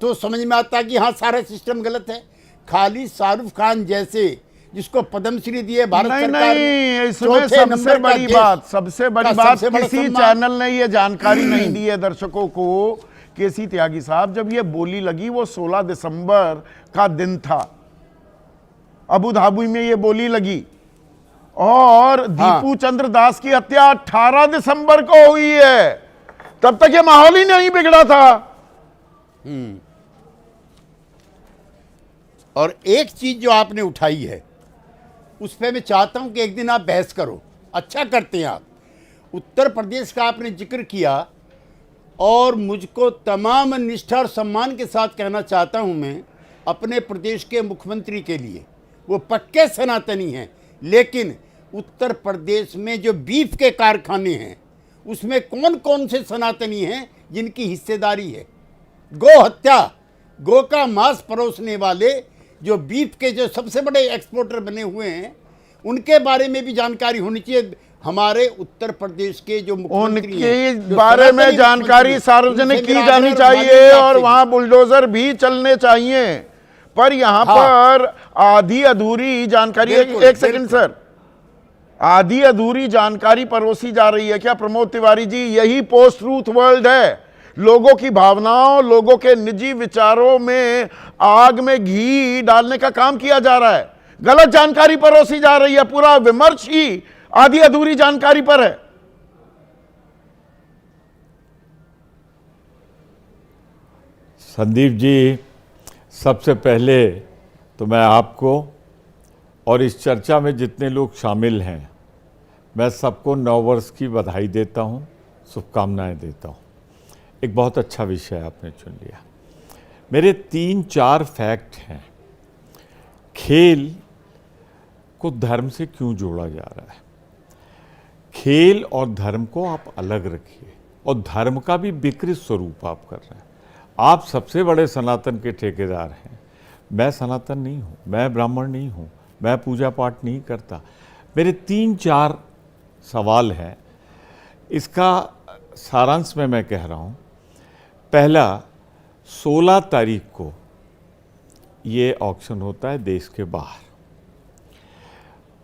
तो समझ में आता कि हाँ, सारा सिस्टम गलत है। खाली शाहरुख खान जैसे जिसको पद्मश्री दिए भारत सरकार ने, इसमें सबसे बड़ी बात किसी चैनल ने ये जानकारी नहीं दी है दर्शकों को। केसी त्यागी साहब, जब ये बोली लगी वो 16 दिसंबर का दिन था, अबू धाबी में ये बोली लगी, और दीपू चंद्र दास की हत्या 18 दिसंबर को हुई है। तब तक ये माहौल ही नहीं बिगड़ा था। और एक चीज जो आपने उठाई है उस पर मैं चाहता हूं कि एक दिन आप बहस करो। अच्छा करते हैं आप। उत्तर प्रदेश का आपने जिक्र किया, और मुझको तमाम निष्ठा और सम्मान के साथ कहना चाहता हूं मैं अपने प्रदेश के मुख्यमंत्री के लिए, वो पक्के सनातनी हैं, लेकिन उत्तर प्रदेश में जो बीफ के कारखाने हैं उसमें कौन कौन से सनातनी हैं जिनकी हिस्सेदारी है? गौ हत्या, गौ का मांस परोसने वाले जो बीफ के जो सबसे बड़े एक्सपोर्टर बने हुए हैं, उनके बारे में भी जानकारी होनी चाहिए। हमारे उत्तर प्रदेश के जो मुख्यमंत्री हैं, उनके बारे में जानकारी सार्वजनिक की जानी चाहिए, और वहां बुलडोजर भी चलने चाहिए। पर यहां पर आधी अधूरी जानकारी, एक सेकंड सर, आधी अधूरी जानकारी परोसी जा रही है क्या प्रमोद तिवारी जी? यही पोस्ट ट्रूथ वर्ल्ड है। लोगों की भावनाओं, लोगों के निजी विचारों में आग में घी डालने का काम किया जा रहा है। गलत जानकारी परोसी जा रही है। पूरा विमर्श ही आधी अधूरी जानकारी पर है। संदीप जी, सबसे पहले तो मैं आपको और इस चर्चा में जितने लोग शामिल हैं, मैं सबको नववर्ष की बधाई देता हूं, शुभकामनाएं देता हूं। एक बहुत अच्छा विषय आपने चुन लिया। मेरे 3-4 फैक्ट हैं। खेल को धर्म से क्यों जोड़ा जा रहा है? खेल और धर्म को आप अलग रखिए, और धर्म का भी विकृत स्वरूप आप कर रहे हैं। आप सबसे बड़े सनातन के ठेकेदार हैं। मैं सनातन नहीं हूँ, मैं ब्राह्मण नहीं हूँ, मैं पूजा पाठ नहीं करता। मेरे 3-4 सवाल हैं। इसका सारांश में मैं कह रहा हूँ। पहला, 16 तारीख को ये ऑक्शन होता है देश के बाहर।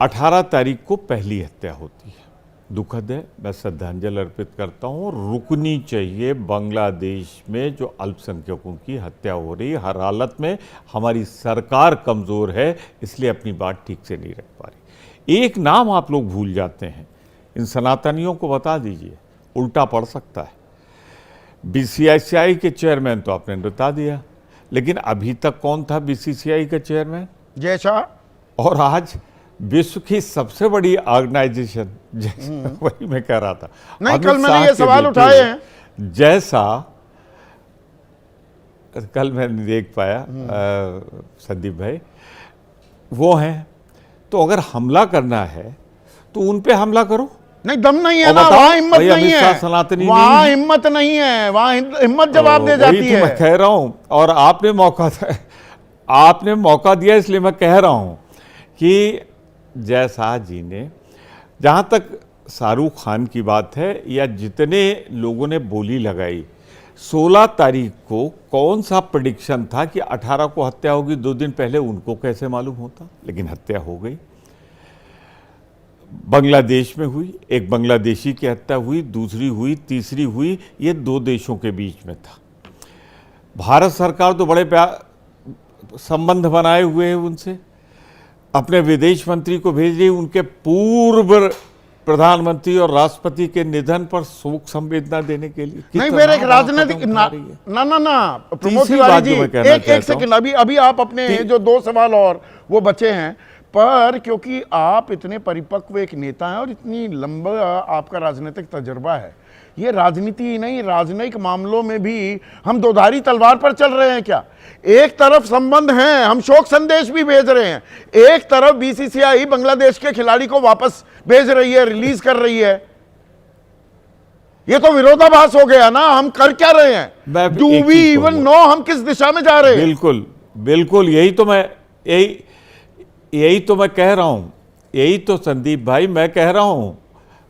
18 तारीख को पहली हत्या होती है। दुखद है, मैं श्रद्धांजलि अर्पित करता हूँ। रुकनी चाहिए बांग्लादेश में जो अल्पसंख्यकों की हत्या हो रही है। हर हालत में हमारी सरकार कमज़ोर है, इसलिए अपनी बात ठीक से नहीं रख पा रही। एक नाम आप लोग भूल जाते हैं, इन सनातनियों को बता दीजिए, उल्टा पड़ सकता है। बीसीसीआई के चेयरमैन तो आपने बता दिया, लेकिन अभी तक कौन था बीसीसीआई का चेयरमैन? जय शाह। और आज विश्व की सबसे बड़ी ऑर्गेनाइजेशन, जैसे वही मैं कह रहा था, नहीं, अमित कल मैंने शाह ये के सवाल बेटे उठाए हैं। जैसा कल मैंने देख पाया संदीप भाई, वो हैं, तो अगर हमला करना है तो उन पे हमला करो। नहीं, दम नहीं है और ना, बताओ, वहां हिम्मत भाई, नहीं अमित शाह है, सनातनी वहां नहीं है। हिम्मत नहीं है, वहां हिम्मत जवाब दे जाती वही तो है। मैं कह रहा हूं, और आपने मौका दिया, इसलिए मैं कह रहा हूं कि जय शाह जी ने, जहां तक शाहरुख खान की बात है या जितने लोगों ने बोली लगाई, 16 तारीख को कौन सा प्रेडिक्शन था कि 18 को हत्या होगी? 2 दिन पहले उनको कैसे मालूम होता? लेकिन हत्या हो गई। बांग्लादेश में हुई, एक बांग्लादेशी की हत्या हुई, दूसरी हुई, तीसरी हुई, ये 2 देशों के बीच में था। भारत सरकार तो बड़े संबंध बनाए हुए हैं उनसे, अपने विदेश मंत्री को भेज रही, उनके पूर्व प्रधानमंत्री और राष्ट्रपति के निधन पर शोक संवेदना देने के लिए। नहीं, फिर एक राजनीतिक ना प्रमोद तिवारी जी, एक सेकंड, अभी आप अपने जो 2 सवाल और वो बचे हैं, पर क्योंकि आप इतने परिपक्व एक नेता हैं और इतनी लंबा आपका राजनीतिक तजुर्बा है, ये राजनीति ही नहीं, राजनयिक मामलों में भी हम दोधारी तलवार पर चल रहे हैं क्या? एक तरफ संबंध हैं, हम शोक संदेश भी भेज रहे हैं, एक तरफ बीसीसीआई बांग्लादेश के खिलाड़ी को वापस भेज रही है, रिलीज कर रही है। ये तो विरोधाभास हो गया ना। हम कर क्या रहे हैं? डू वी इवन नो हम किस दिशा में जा रहे हैं? बिल्कुल बिल्कुल, यही तो मैं कह रहा हूं, यही तो संदीप भाई मैं कह रहा हूं,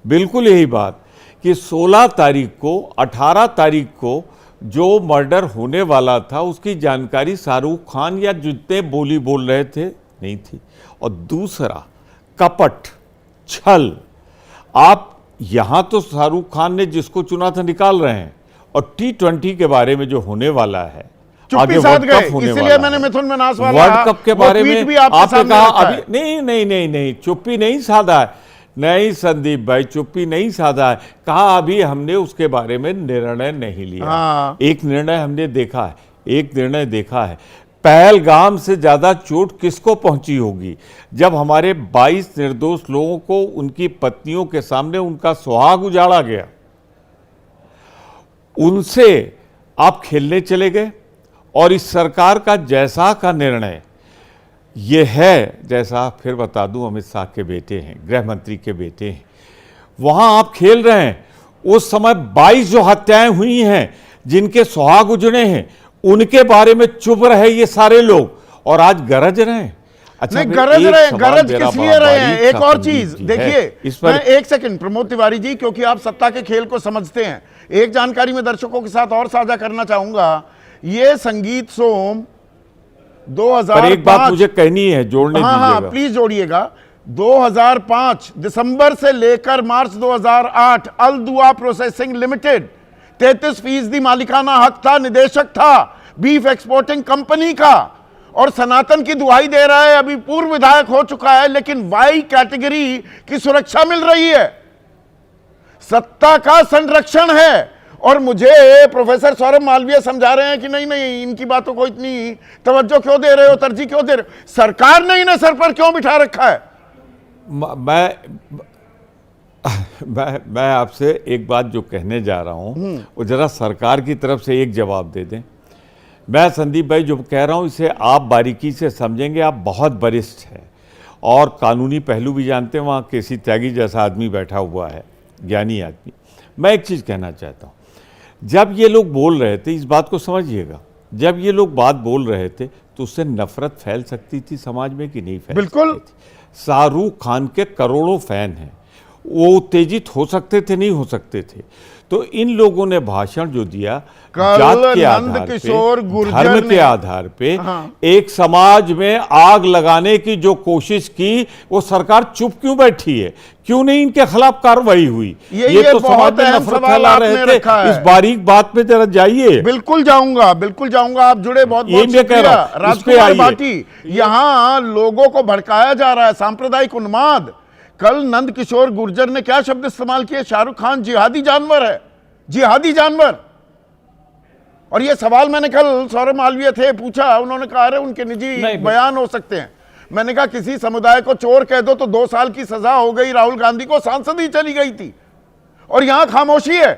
बिल्कुल यही बात कि 16 तारीख को, 18 तारीख को जो मर्डर होने वाला था उसकी जानकारी शाहरुख खान या जितने बोली बोल रहे थे नहीं थी। और दूसरा, कपट, छल, आप यहां तो शाहरुख खान ने जिसको चुना था निकाल रहे हैं, और T20 के बारे में जो होने वाला है, चुप्पी साध गए, इसलिए मैंने मिथुन मनास वाला वर्ल्ड कप के बारे में आपने कहा अभी नहीं, चुप्पी नहीं साधा है, नहीं संदीप भाई, चुप्पी नहीं साधा है, कहा अभी हमने उसके बारे में निर्णय नहीं लिया। हाँ। एक निर्णय हमने देखा है, एक निर्णय देखा है, पहलगाम से ज्यादा चोट किसको पहुंची होगी जब हमारे 22 निर्दोष लोगों को उनकी पत्नियों के सामने उनका सुहाग उजाड़ा गया। उनसे आप खेलने चले गए, और इस सरकार का जैसा का निर्णय ये है, जैसा फिर बता दूं, अमित शाह के बेटे हैं, गृह मंत्री के बेटे हैं, वहां आप खेल रहे हैं। उस समय 22 जो हत्याएं हुई हैं, जिनके सुहाग उजड़े हैं, उनके बारे में चुप रहे ये सारे लोग, और आज गरज रहे हैं। अच्छा, नहीं, गरज किस लिए रहे हैं? एक और चीज देखिए, इस पर एक सेकंड प्रमोद तिवारी जी, क्योंकि आप सत्ता के खेल को समझते हैं, एक जानकारी मैं दर्शकों के साथ और साझा करना चाहूंगा। ये संगीत सोम 2005, पर एक बात मुझे कहनी है, जोड़ने दीजिएगा। हाँ, प्लीज जोड़िएगा। 2005 दिसंबर से लेकर मार्च 2008 अल दुआ प्रोसेसिंग लिमिटेड 33% मालिकाना हक था, निदेशक था बीफ एक्सपोर्टिंग कंपनी का, और सनातन की दुहाई दे रहा है, अभी पूर्व विधायक हो चुका है, लेकिन वाई कैटेगरी की सुरक्षा मिल रही है, सत्ता का संरक्षण है। और मुझे प्रोफेसर सौरभ मालवीय समझा रहे हैं कि नहीं, इनकी बातों को इतनी तवज्जो क्यों दे रहे हो, तरजीह क्यों दे रहे हो? सरकार ने इन्हें सर पर क्यों बिठा रखा है? मैं आपसे एक बात जो कहने जा रहा हूं, वो जरा सरकार की तरफ से एक जवाब दे दें। मैं संदीप भाई जो कह रहा हूं, इसे आप बारीकी से समझेंगे, आप बहुत वरिष्ठ हैं और कानूनी पहलू भी जानते हैं, वहाँ केसी त्यागी जैसा आदमी बैठा हुआ है, ज्ञानी आदमी। मैं एक चीज़ कहना चाहता हूँ, जब ये लोग बोल रहे थे, इस बात को समझिएगा, जब ये लोग बात बोल रहे थे तो उससे नफरत फैल सकती थी समाज में कि नहीं फैल बिल्कुल सकती थी? शाहरुख खान के करोड़ों फैन हैं, वो उत्तेजित हो सकते थे, नहीं हो सकते थे। तो इन लोगों ने भाषण जो दिया जात के आधार पे, धर्म के आधार पे, एक समाज में आग लगाने की जो कोशिश की, वो सरकार चुप क्यों बैठी है? क्यों नहीं इनके खिलाफ कार्रवाई हुई? ये तो समाज में नफरत फैला रहे थे। इस बारीक बात पे जरा जाइए। बिल्कुल जाऊंगा, आप जुड़े, बहुत शुक्रिया राजकुमार भाटी। यहाँ लोगों को भड़काया जा रहा है, सांप्रदायिक उन्माद कल नंद किशोर गुर्जर ने क्या शब्द इस्तेमाल किए? शाहरुख खान जिहादी जानवर है, जिहादी जानवर। और ये सवाल मैंने कल सौरभ मालवीय थे पूछा, उन्होंने कहा अरे उनके निजी बयान हो सकते हैं। मैंने कहा किसी समुदाय को चोर कह दो तो 2 साल की सजा हो गई, राहुल गांधी को सांसद ही चली गई थी, और यहां खामोशी है।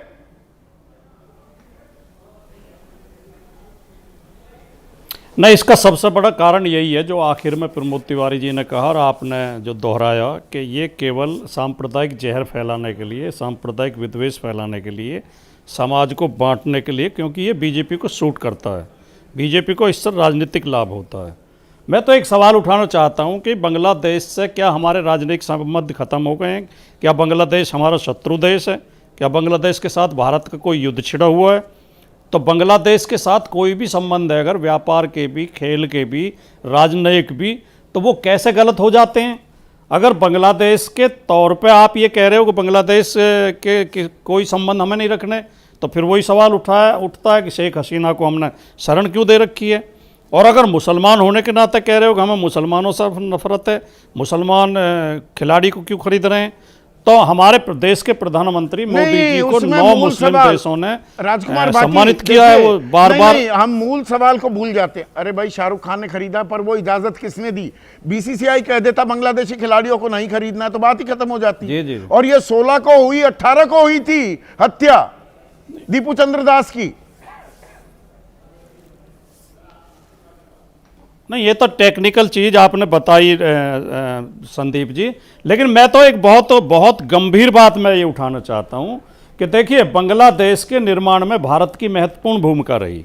नहीं, इसका सबसे बड़ा कारण यही है जो आखिर में प्रमोद तिवारी जी ने कहा और आपने जो दोहराया कि ये केवल सांप्रदायिक जहर फैलाने के लिए, सांप्रदायिक विद्वेष फैलाने के लिए, समाज को बांटने के लिए, क्योंकि ये बीजेपी को सूट करता है, बीजेपी को इससे राजनीतिक लाभ होता है। मैं तो एक सवाल उठाना चाहता हूं कि बांग्लादेश से क्या हमारे राजनीतिक संबंध खत्म हो गए हैं? क्या बांग्लादेश हमारा शत्रु देश है? क्या बांग्लादेश के साथ भारत का कोई युद्ध छिड़ा हुआ है? तो बांग्लादेश के साथ कोई भी संबंध है, अगर व्यापार के भी, खेल के भी, राजनयिक भी, तो वो कैसे गलत हो जाते हैं? अगर बांग्लादेश के तौर पे आप ये कह रहे हो कि बांग्लादेश के कोई संबंध हमें नहीं रखने, तो फिर वही सवाल उठता है कि शेख हसीना को हमने शरण क्यों दे रखी है? और अगर मुसलमान होने के नाते कह रहे हो कि हमें मुसलमानों से नफरत है, मुसलमान खिलाड़ी को क्यों खरीद रहे हैं, तो हमारे प्रदेश के प्रधानमंत्री मोदी जी को 9 मुस्लिम देशों ने सम्मानित किया है। वो बार-बार हम मूल सवाल को भूल जाते हैं। अरे भाई, शाहरुख खान ने खरीदा, पर वो इजाजत किसने दी? बीसीसीआई कह देता बांग्लादेशी खिलाड़ियों को नहीं खरीदना है, तो बात ही खत्म हो जाती। जी जी। और ये 16 को हुई, 18 को हुई थी हत्या दीपू चंद्र दास की। नहीं, ये तो टेक्निकल चीज़ आपने बताई संदीप जी, लेकिन मैं तो एक बहुत गंभीर बात मैं ये उठाना चाहता हूँ कि देखिए, बांग्लादेश के निर्माण में भारत की महत्वपूर्ण भूमिका रही।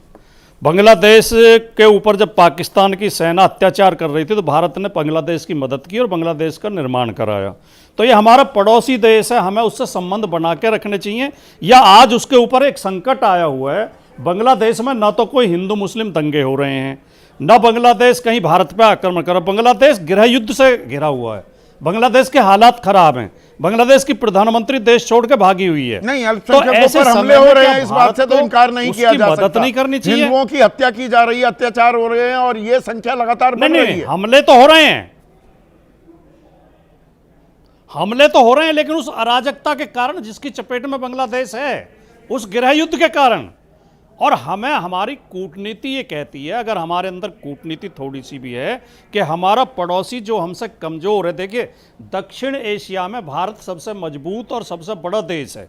बांग्लादेश के ऊपर जब पाकिस्तान की सेना अत्याचार कर रही थी तो भारत ने बांग्लादेश की मदद की और बांग्लादेश का निर्माण कराया। तो ये हमारा पड़ोसी देश है, हमें उससे संबंध बना के रखने चाहिए। या आज उसके ऊपर एक संकट आया हुआ है, बांग्लादेश में ना तो कोई हिंदू मुस्लिम दंगे हो रहे हैं, न बांग्लादेश कहीं भारत पर आक्रमण कर, बांग्लादेश गृह युद्ध से घिरा हुआ है, बांग्लादेश के हालात खराब हैं, बांग्लादेश की प्रधानमंत्री देश छोड़ के भागी हुई है। नहीं, तो ऐसे हमले हो रहे हैं, इस बात से तो इनकार नहीं किया जा सकता। मदद नहीं करनी चाहिए। हिंदुओं की हत्या की जा रही है, अत्याचार हो रहे हैं, और ये संख्या लगातार बढ़ रही है। हमले तो हो रहे हैं, हमले तो हो रहे हैं, लेकिन उस अराजकता के कारण जिसकी चपेट में बांग्लादेश है, उस गृह युद्ध के कारण। और हमें हमारी कूटनीति ये कहती है, अगर हमारे अंदर कूटनीति थोड़ी सी भी है, कि हमारा पड़ोसी जो हमसे कमज़ोर है, देखिए दक्षिण एशिया में भारत सबसे मजबूत और सबसे बड़ा देश है,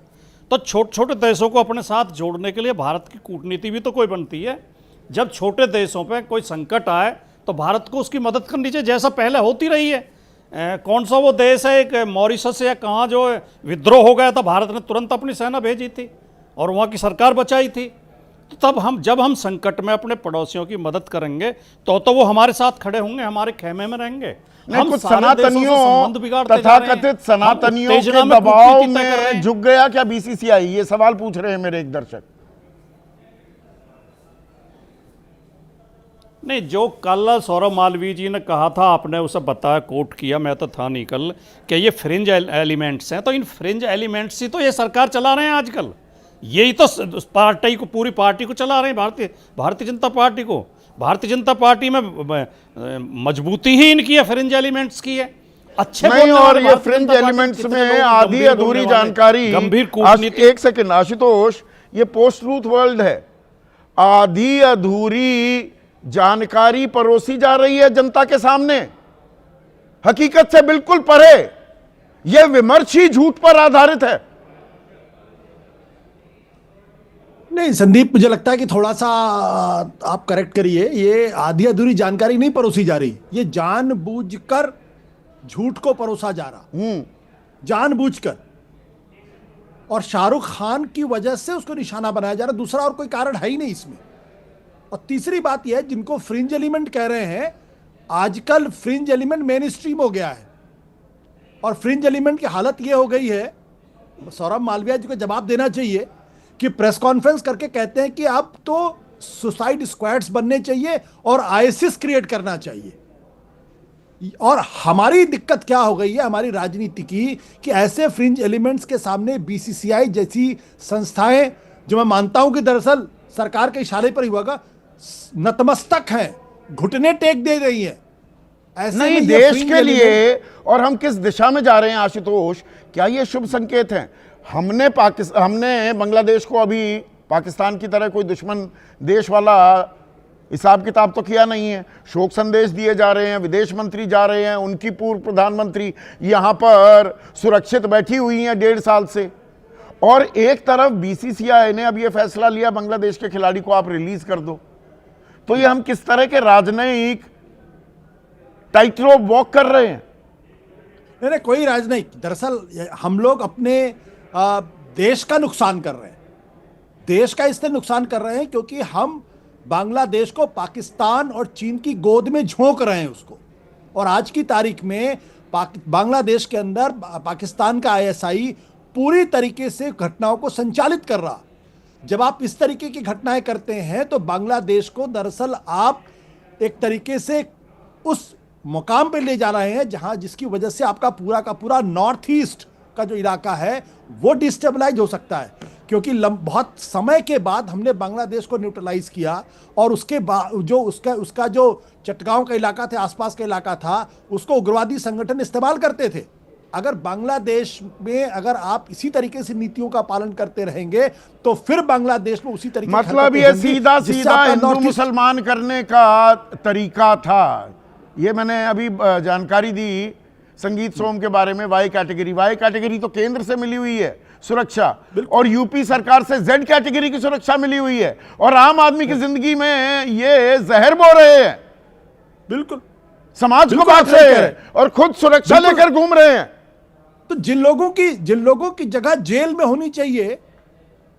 तो छोटे छोटे देशों को अपने साथ जोड़ने के लिए भारत की कूटनीति भी तो कोई बनती है। जब छोटे देशों पर कोई संकट आए तो भारत को उसकी मदद करनी चाहिए, जैसा पहले होती रही है। कौन सा वो देश है, एक मॉरिशस या कहाँ, जो विद्रोह हो गया था, भारत ने तुरंत अपनी सेना भेजी थी और वहाँ की सरकार बचाई थी। तो तब जब हम संकट में अपने पड़ोसियों की मदद करेंगे तो वो हमारे साथ खड़े होंगे, हमारे खेमे में रहेंगे। हम कुछ सनातनियों, तथाकथित सनातनियों के दबाव में झुक गया क्या बीसीसीआई? ये सवाल पूछ रहे हैं मेरे एक दर्शक। नहीं, जो कल सौरभ मालवीय जी ने कहा था, आपने उसे बताया, कोट किया, मैं तो था नहीं कल, कि ये फ्रिंज एलिमेंट्स हैं। तो इन फ्रिंज एलिमेंट्स ही तो ये सरकार चला रहे हैं आजकल, यही तो पार्टी को, पूरी पार्टी को चला रहे हैं, भारतीय जनता पार्टी को। भारतीय जनता पार्टी में मजबूती ही इनकी है, फ्रिंज एलिमेंट्स की है। अच्छे नहीं, और ये फ्रिंज एलिमेंट्स में आधी अधूरी जानकारी, गंभीर कूटनीति। एक सेकंड आशुतोष, ये पोस्ट ट्रूथ वर्ल्ड है, आधी अधूरी जानकारी परोसी जा रही है जनता के सामने, हकीकत से बिल्कुल परे। यह विमर्श ही झूठ पर आधारित है। नहीं संदीप, मुझे लगता है कि थोड़ा सा आप करेक्ट करिए। ये आधी अधूरी जानकारी नहीं परोसी जा रही, ये जानबूझकर झूठ को परोसा जा रहा, जानबूझकर। और शाहरुख खान की वजह से उसको निशाना बनाया जा रहा, दूसरा और कोई कारण है ही नहीं इसमें। और तीसरी बात यह है, जिनको फ्रिंज एलिमेंट कह रहे हैं, आजकल फ्रिंज एलिमेंट मेन स्ट्रीम हो गया है। और फ्रिंज एलिमेंट की हालत यह हो गई है, सौरभ मालवीय जी को जवाब देना चाहिए कि प्रेस कॉन्फ्रेंस करके कहते हैं कि अब तो सुसाइड स्क्वाड्स बनने चाहिए और आईएसआईएस क्रिएट करना चाहिए। और हमारी दिक्कत क्या हो गई है हमारी राजनीति की, कि ऐसे फ्रिंज एलिमेंट्स के सामने बीसीसीआई जैसी संस्थाएं, जो मैं मानता हूं कि दरअसल सरकार के इशारे पर ही होगा, नतमस्तक हैं, घुटने टेक दे रही हैं। ऐसे नहीं, में ये देश फ्रिंज के लिए एलिमेंट, और हम किस दिशा में जा रहे हैं आशुतोष, क्या ये शुभ संकेत हैं? हमने बांग्लादेश को अभी पाकिस्तान की तरह कोई दुश्मन देश वाला हिसाब किताब तो किया नहीं है। शोक संदेश दिए जा रहे हैं, विदेश मंत्री जा रहे हैं, उनकी पूर्व प्रधानमंत्री यहां पर सुरक्षित बैठी हुई हैं 1.5 साल से, और एक तरफ बीसीसीआई ने अब यह फैसला लिया बांग्लादेश के खिलाड़ी को आप रिलीज कर दो। तो ये हम किस तरह के राजनयिक टाइट रोप वॉक कर रहे हैं? नहीं, कोई राजनीति, दरअसल हम लोग अपने देश का नुकसान कर रहे हैं। देश का इसलिए नुकसान कर रहे हैं क्योंकि हम बांग्लादेश को पाकिस्तान और चीन की गोद में झोंक रहे हैं उसको। और आज की तारीख में बांग्लादेश के अंदर पाकिस्तान का आईएसआई पूरी तरीके से घटनाओं को संचालित कर रहा। जब आप इस तरीके की घटनाएं करते हैं तो बांग्लादेश को दरअसल आप एक तरीके से उस मुकाम पे ले जा रहे हैं जहां जिसकी वजह से आपका पूरा का पूरा नॉर्थ ईस्ट का जो इलाका है वो डिस्टेबलाइज हो सकता है, क्योंकि बहुत समय के बाद हमने बांग्लादेश को न्यूट्रलाइज किया और उसके बाद जो उसका जो चटगांव का इलाका था, आसपास का इलाका था, उसको उग्रवादी संगठन इस्तेमाल करते थे। अगर बांग्लादेश में अगर आप इसी तरीके से नीतियों का पालन करते रहेंगे तो फिर बांग्लादेश में उसी तरीके मतलब ये सीधा सीधा हिंदू मुसलमान करने का तरीका था। ये मैंने अभी जानकारी दी संगीत सोम के बारे में। वाई कैटेगरी तो केंद्र से मिली हुई है सुरक्षा, और यूपी सरकार से जेड कैटेगरी की सुरक्षा मिली हुई है, और आम आदमी की जिंदगी में ये जहर बो रहे हैं, बिल्कुल समाज को बांट रहे हैं और खुद सुरक्षा लेकर घूम रहे हैं। तो जिन लोगों की जगह जेल में होनी चाहिए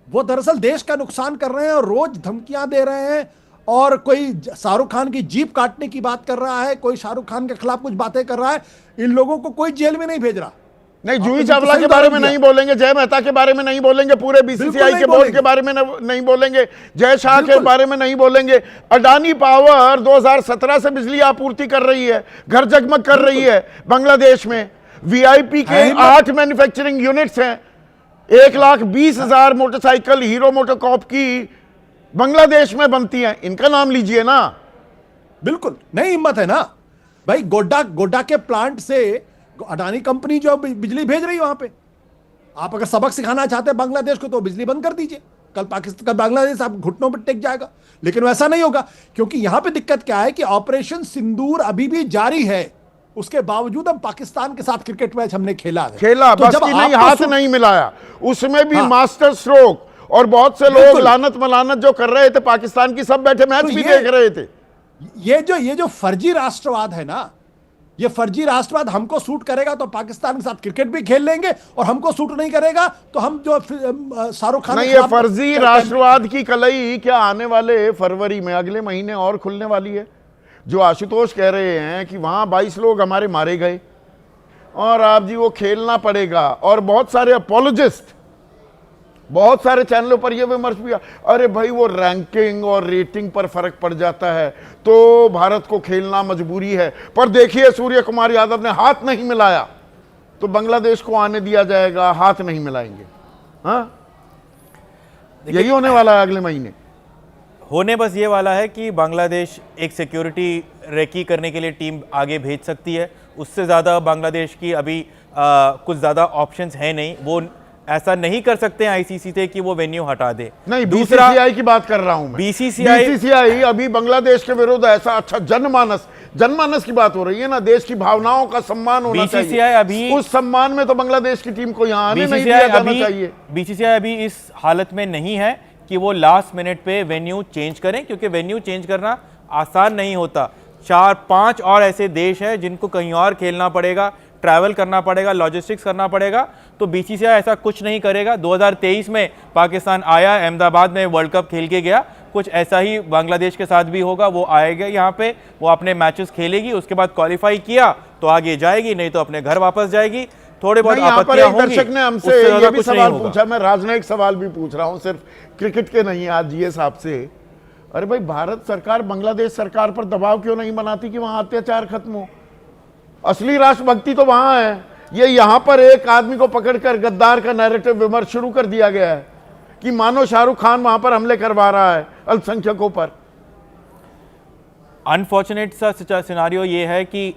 वो दरअसल देश का नुकसान कर रहे हैं और रोज धमकियां दे रहे हैं। और कोई शाहरुख खान की जीप काटने की बात कर रहा है, कोई शाहरुख खान के खिलाफ कुछ बातें कर रहा है। इन लोगों को कोई जेल में नहीं भेज रहा। नहीं, जूही चावला के बारे में नहीं बोलेंगे, जय मेहता के बारे में नहीं बोलेंगे, पूरे बीसीसीआई के बोर्ड के बारे में नहीं बोलेंगे, जय शाह के बारे में नहीं बोलेंगे। अडानी पावर 2017 से बिजली आपूर्ति कर रही है, घर जगमग कर रही है बांग्लादेश में। वीआईपी के 8 मैन्युफैक्चरिंग यूनिट्स हैं। 1,20,000 मोटरसाइकिल हीरो मोटोकॉर्प की बांग्लादेश में बनती हैं। इनका नाम लीजिए ना। बिल्कुल नहीं, हिम्मत है ना भाई। गोड्डा के प्लांट से अडानी कंपनी जो बिजली भेज रही है वहां पे, आप अगर सबक सिखाना चाहते हैं बांग्लादेश को तो बिजली बंद कर दीजिए। कल बांग्लादेश आप घुटनों पर टेक जाएगा, लेकिन वैसा नहीं होगा क्योंकि यहां पे दिक्कत क्या है कि ऑपरेशन सिंदूर अभी भी जारी है। उसके बावजूद हम पाकिस्तान के साथ क्रिकेट मैच हमने खेला तो बस की नहीं, हाथ नहीं मिलाया, उसमें भी मास्टर स्ट्रोक। और बहुत से लोग लानत मलानत जो कर रहे थे पाकिस्तान की, सब बैठे मैच भी देख रहे थे। ये जो फर्जी राष्ट्रवाद है ना, ये फर्जी राष्ट्रवाद हमको सूट करेगा तो पाकिस्तान के साथ क्रिकेट भी खेल लेंगे, और हमको सूट नहीं करेगा तो हम जो शाहरुख खान नहीं, ये फर्जी राष्ट्रवाद की कलई क्या आने वाले फरवरी में अगले महीने और खुलने वाली है। जो आशुतोष कह रहे हैं कि वहां 22 लोग हमारे मारे गए और आप जी वो खेलना पड़ेगा। और बहुत सारे अपोलोजिस्ट, बहुत सारे चैनलों पर यह विमर्श भी, अरे भाई वो रैंकिंग और रेटिंग पर फर्क पड़ जाता है तो भारत को खेलना मजबूरी है। पर देखिए सूर्य कुमार यादव ने हाथ नहीं मिलाया तो बांग्लादेश को आने दिया जाएगा, हाथ नहीं मिलाएंगे। हाँ, यही होने वाला है अगले महीने। होने बस ये वाला है कि बांग्लादेश एक सिक्योरिटी रेकी करने के लिए टीम आगे भेज सकती है। उससे ज़्यादा बांग्लादेश की अभी कुछ ज़्यादा ऑप्शंस हैं नहीं। वो ऐसा नहीं कर सकते हैं आईसीसी से कि वो वेन्यू हटा दे। नहीं, बीसीसीआई की बात कर रहा हूं मैं। बीसीसीआई अभी बांग्लादेश के विरुद्ध ऐसा अच्छा जनमानस की बात हो रही है ना, देश की भावनाओं का सम्मान होना चाहिए। बीसीसीआई अभी उस सम्मान में तो बांग्लादेश की टीम को यहां आने नहीं दिया जाना चाहिए। बीसीसीआई अभी इस हालत में नहीं है कि वो लास्ट मिनट पे वेन्यू चेंज करें, क्योंकि वेन्यू चेंज करना आसान नहीं होता। 4-5 और ऐसे देश हैं जिनको कहीं और खेलना पड़ेगा, ट्रैवल करना पड़ेगा, लॉजिस्टिक्स करना पड़ेगा। तो बीसीसीआई ऐसा कुछ नहीं करेगा। 2023 में पाकिस्तान आया, अहमदाबाद में वर्ल्ड कप खेल के गया, कुछ ऐसा ही बांग्लादेश के साथ भी होगा। वो आएगा यहाँ पे, वो अपने मैचेस खेलेगी, उसके बाद क्वालिफाई किया तो आगे जाएगी, नहीं तो अपने घर वापस जाएगी। थोड़े बहुत आपत्तियां होंगी। दर्शक ने हमसे ये भी सवाल पूछा, मैं राजनयिक सवाल भी पूछ रहा हूँ, सिर्फ क्रिकेट के नहीं, आज ये साहब से, अरे भाई भारत सरकार बांग्लादेश सरकार पर दबाव क्यों नहीं बनाती कि वहां अत्याचार खत्म हो? असली राष्ट्रभक्ति तो वहां है। ये यहां पर एक आदमी को पकड़कर गद्दार का नैरेटिव विमर्श शुरू कर दिया गया है कि मानो शाहरुख खान वहां पर हमले करवा रहा है अल्पसंख्यकों पर। अनफॉर्चुनेट सा सिनारियो ये है कि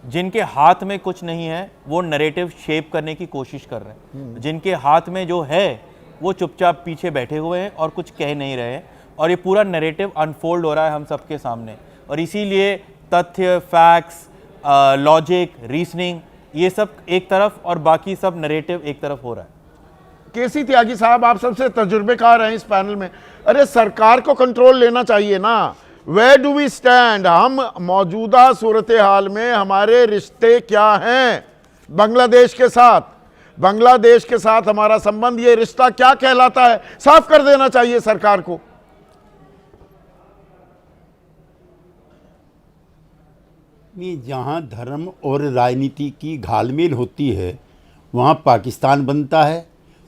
जिनके हाथ में कुछ नहीं है वो नैरेटिव शेप करने की कोशिश कर रहे हैं, जिनके हाथ में जो है वो चुपचाप पीछे बैठे हुए हैं और कुछ कह नहीं रहे हैं, और ये पूरा नैरेटिव अनफोल्ड हो रहा है हम सबके सामने। और इसीलिए तथ्य, फैक्ट्स, लॉजिक, रीजनिंग, ये सब एक तरफ और बाकी सब नैरेटिव एक तरफ हो रहा है। केसी त्यागी साहब, आप सबसे तजुर्बेकार हैं इस पैनल में, अरे सरकार को कंट्रोल लेना चाहिए ना। Where do we stand? हम मौजूदा सूरत हाल में हमारे रिश्ते क्या हैं बांग्लादेश के साथ? बांग्लादेश के साथ हमारा संबंध, ये रिश्ता क्या कहलाता है? साफ कर देना चाहिए सरकार को। जहां धर्म और राजनीति की घालमेल होती है वहां पाकिस्तान बनता है,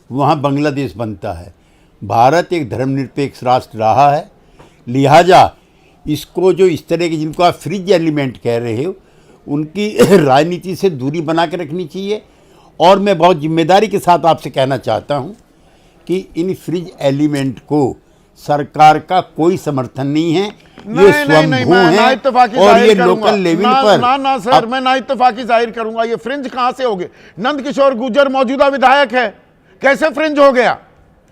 वहां बांग्लादेश बनता है। भारत एक धर्मनिरपेक्ष राष्ट्र रहा है, लिहाजा इसको जो इस तरह के जिनको आप फ्रिज एलिमेंट कह रहे हो उनकी राजनीति से दूरी बना के रखनी चाहिए। और मैं बहुत जिम्मेदारी के साथ आपसे कहना चाहता हूं कि इन फ्रिज एलिमेंट को सरकार का कोई समर्थन नहीं है, ये स्वयंभू हैं और ये लोकल लेवल पर। ना सर, मैं ना इत्तेफाकी जाहिर करूंगा। ये फ्रिंज कहां से हो गए? नंद किशोर गुर्जर मौजूदा विधायक है, कैसे फ्रिंज हो गया?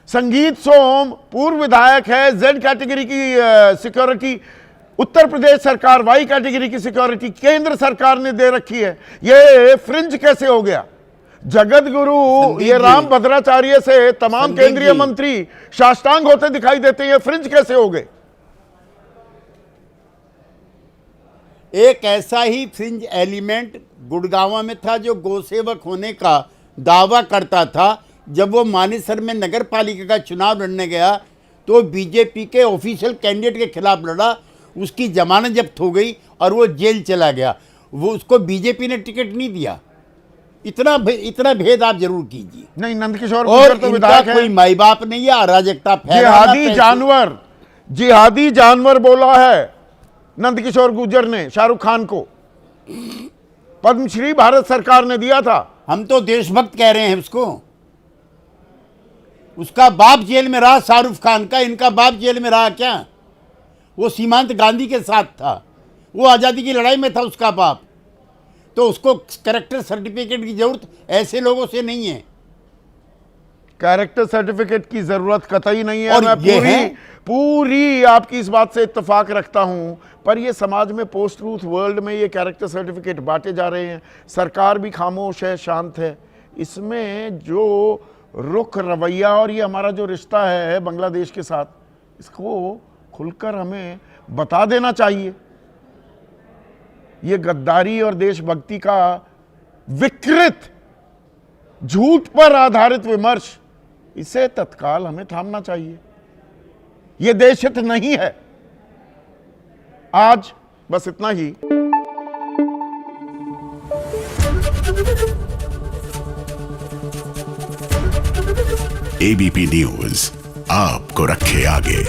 संगीत सोम पूर्व विधायक है, जेड कैटेगरी की सिक्योरिटी उत्तर प्रदेश सरकार, वाई कैटेगरी की सिक्योरिटी केंद्र सरकार ने दे रखी है, ये फ्रिंज कैसे हो गया? जगत गुरु ये राम भद्राचार्य से तमाम केंद्रीय मंत्री साष्टांग होते दिखाई देते हैं, ये फ्रिंज कैसे हो गए? एक ऐसा ही फ्रिंज एलिमेंट गुड़गांव में था जो गौसेवक होने का दावा करता था। जब वो मानेसर में नगर पालिका का चुनाव लड़ने गया तो बीजेपी के ऑफिशियल कैंडिडेट के खिलाफ लड़ा, उसकी जमानत जब्त हो गई और वो जेल चला गया। वो उसको बीजेपी ने टिकट नहीं दिया। इतना भेद आप जरूर कीजिए। नहीं, नंदकिशोर और तो विधायक कोई माई बाप नहीं है, अराजकता जिहादी जानवर बोला है नंदकिशोर गुर्जर ने शाहरुख खान को। पद्मश्री भारत सरकार ने दिया था। हम तो देशभक्त कह रहे हैं उसको। उसका बाप जेल में रहा शाहरुख खान का, इनका बाप जेल में रहा क्या? वो सीमांत गांधी के साथ था, वो आज़ादी की लड़ाई में था उसका बाप। तो उसको कैरेक्टर सर्टिफिकेट की जरूरत ऐसे लोगों से नहीं है। कैरेक्टर सर्टिफिकेट की जरूरत कतई नहीं है। और मैं पूरी आपकी इस बात से इत्तेफाक रखता हूं, पर ये समाज में पोस्ट ट्रूथ वर्ल्ड में ये कैरेक्टर सर्टिफिकेट बांटे जा रहे हैं। सरकार भी खामोश है, शांत है। इसमें जो रुख रवैया और ये हमारा जो रिश्ता है बांग्लादेश के साथ, इसको खुलकर हमें बता देना चाहिए। ये गद्दारी और देशभक्ति का विकृत झूठ पर आधारित विमर्श, इसे तत्काल हमें थामना चाहिए। यह देशहित नहीं है। आज बस इतना ही। एबीपी न्यूज आपको रखे आगे।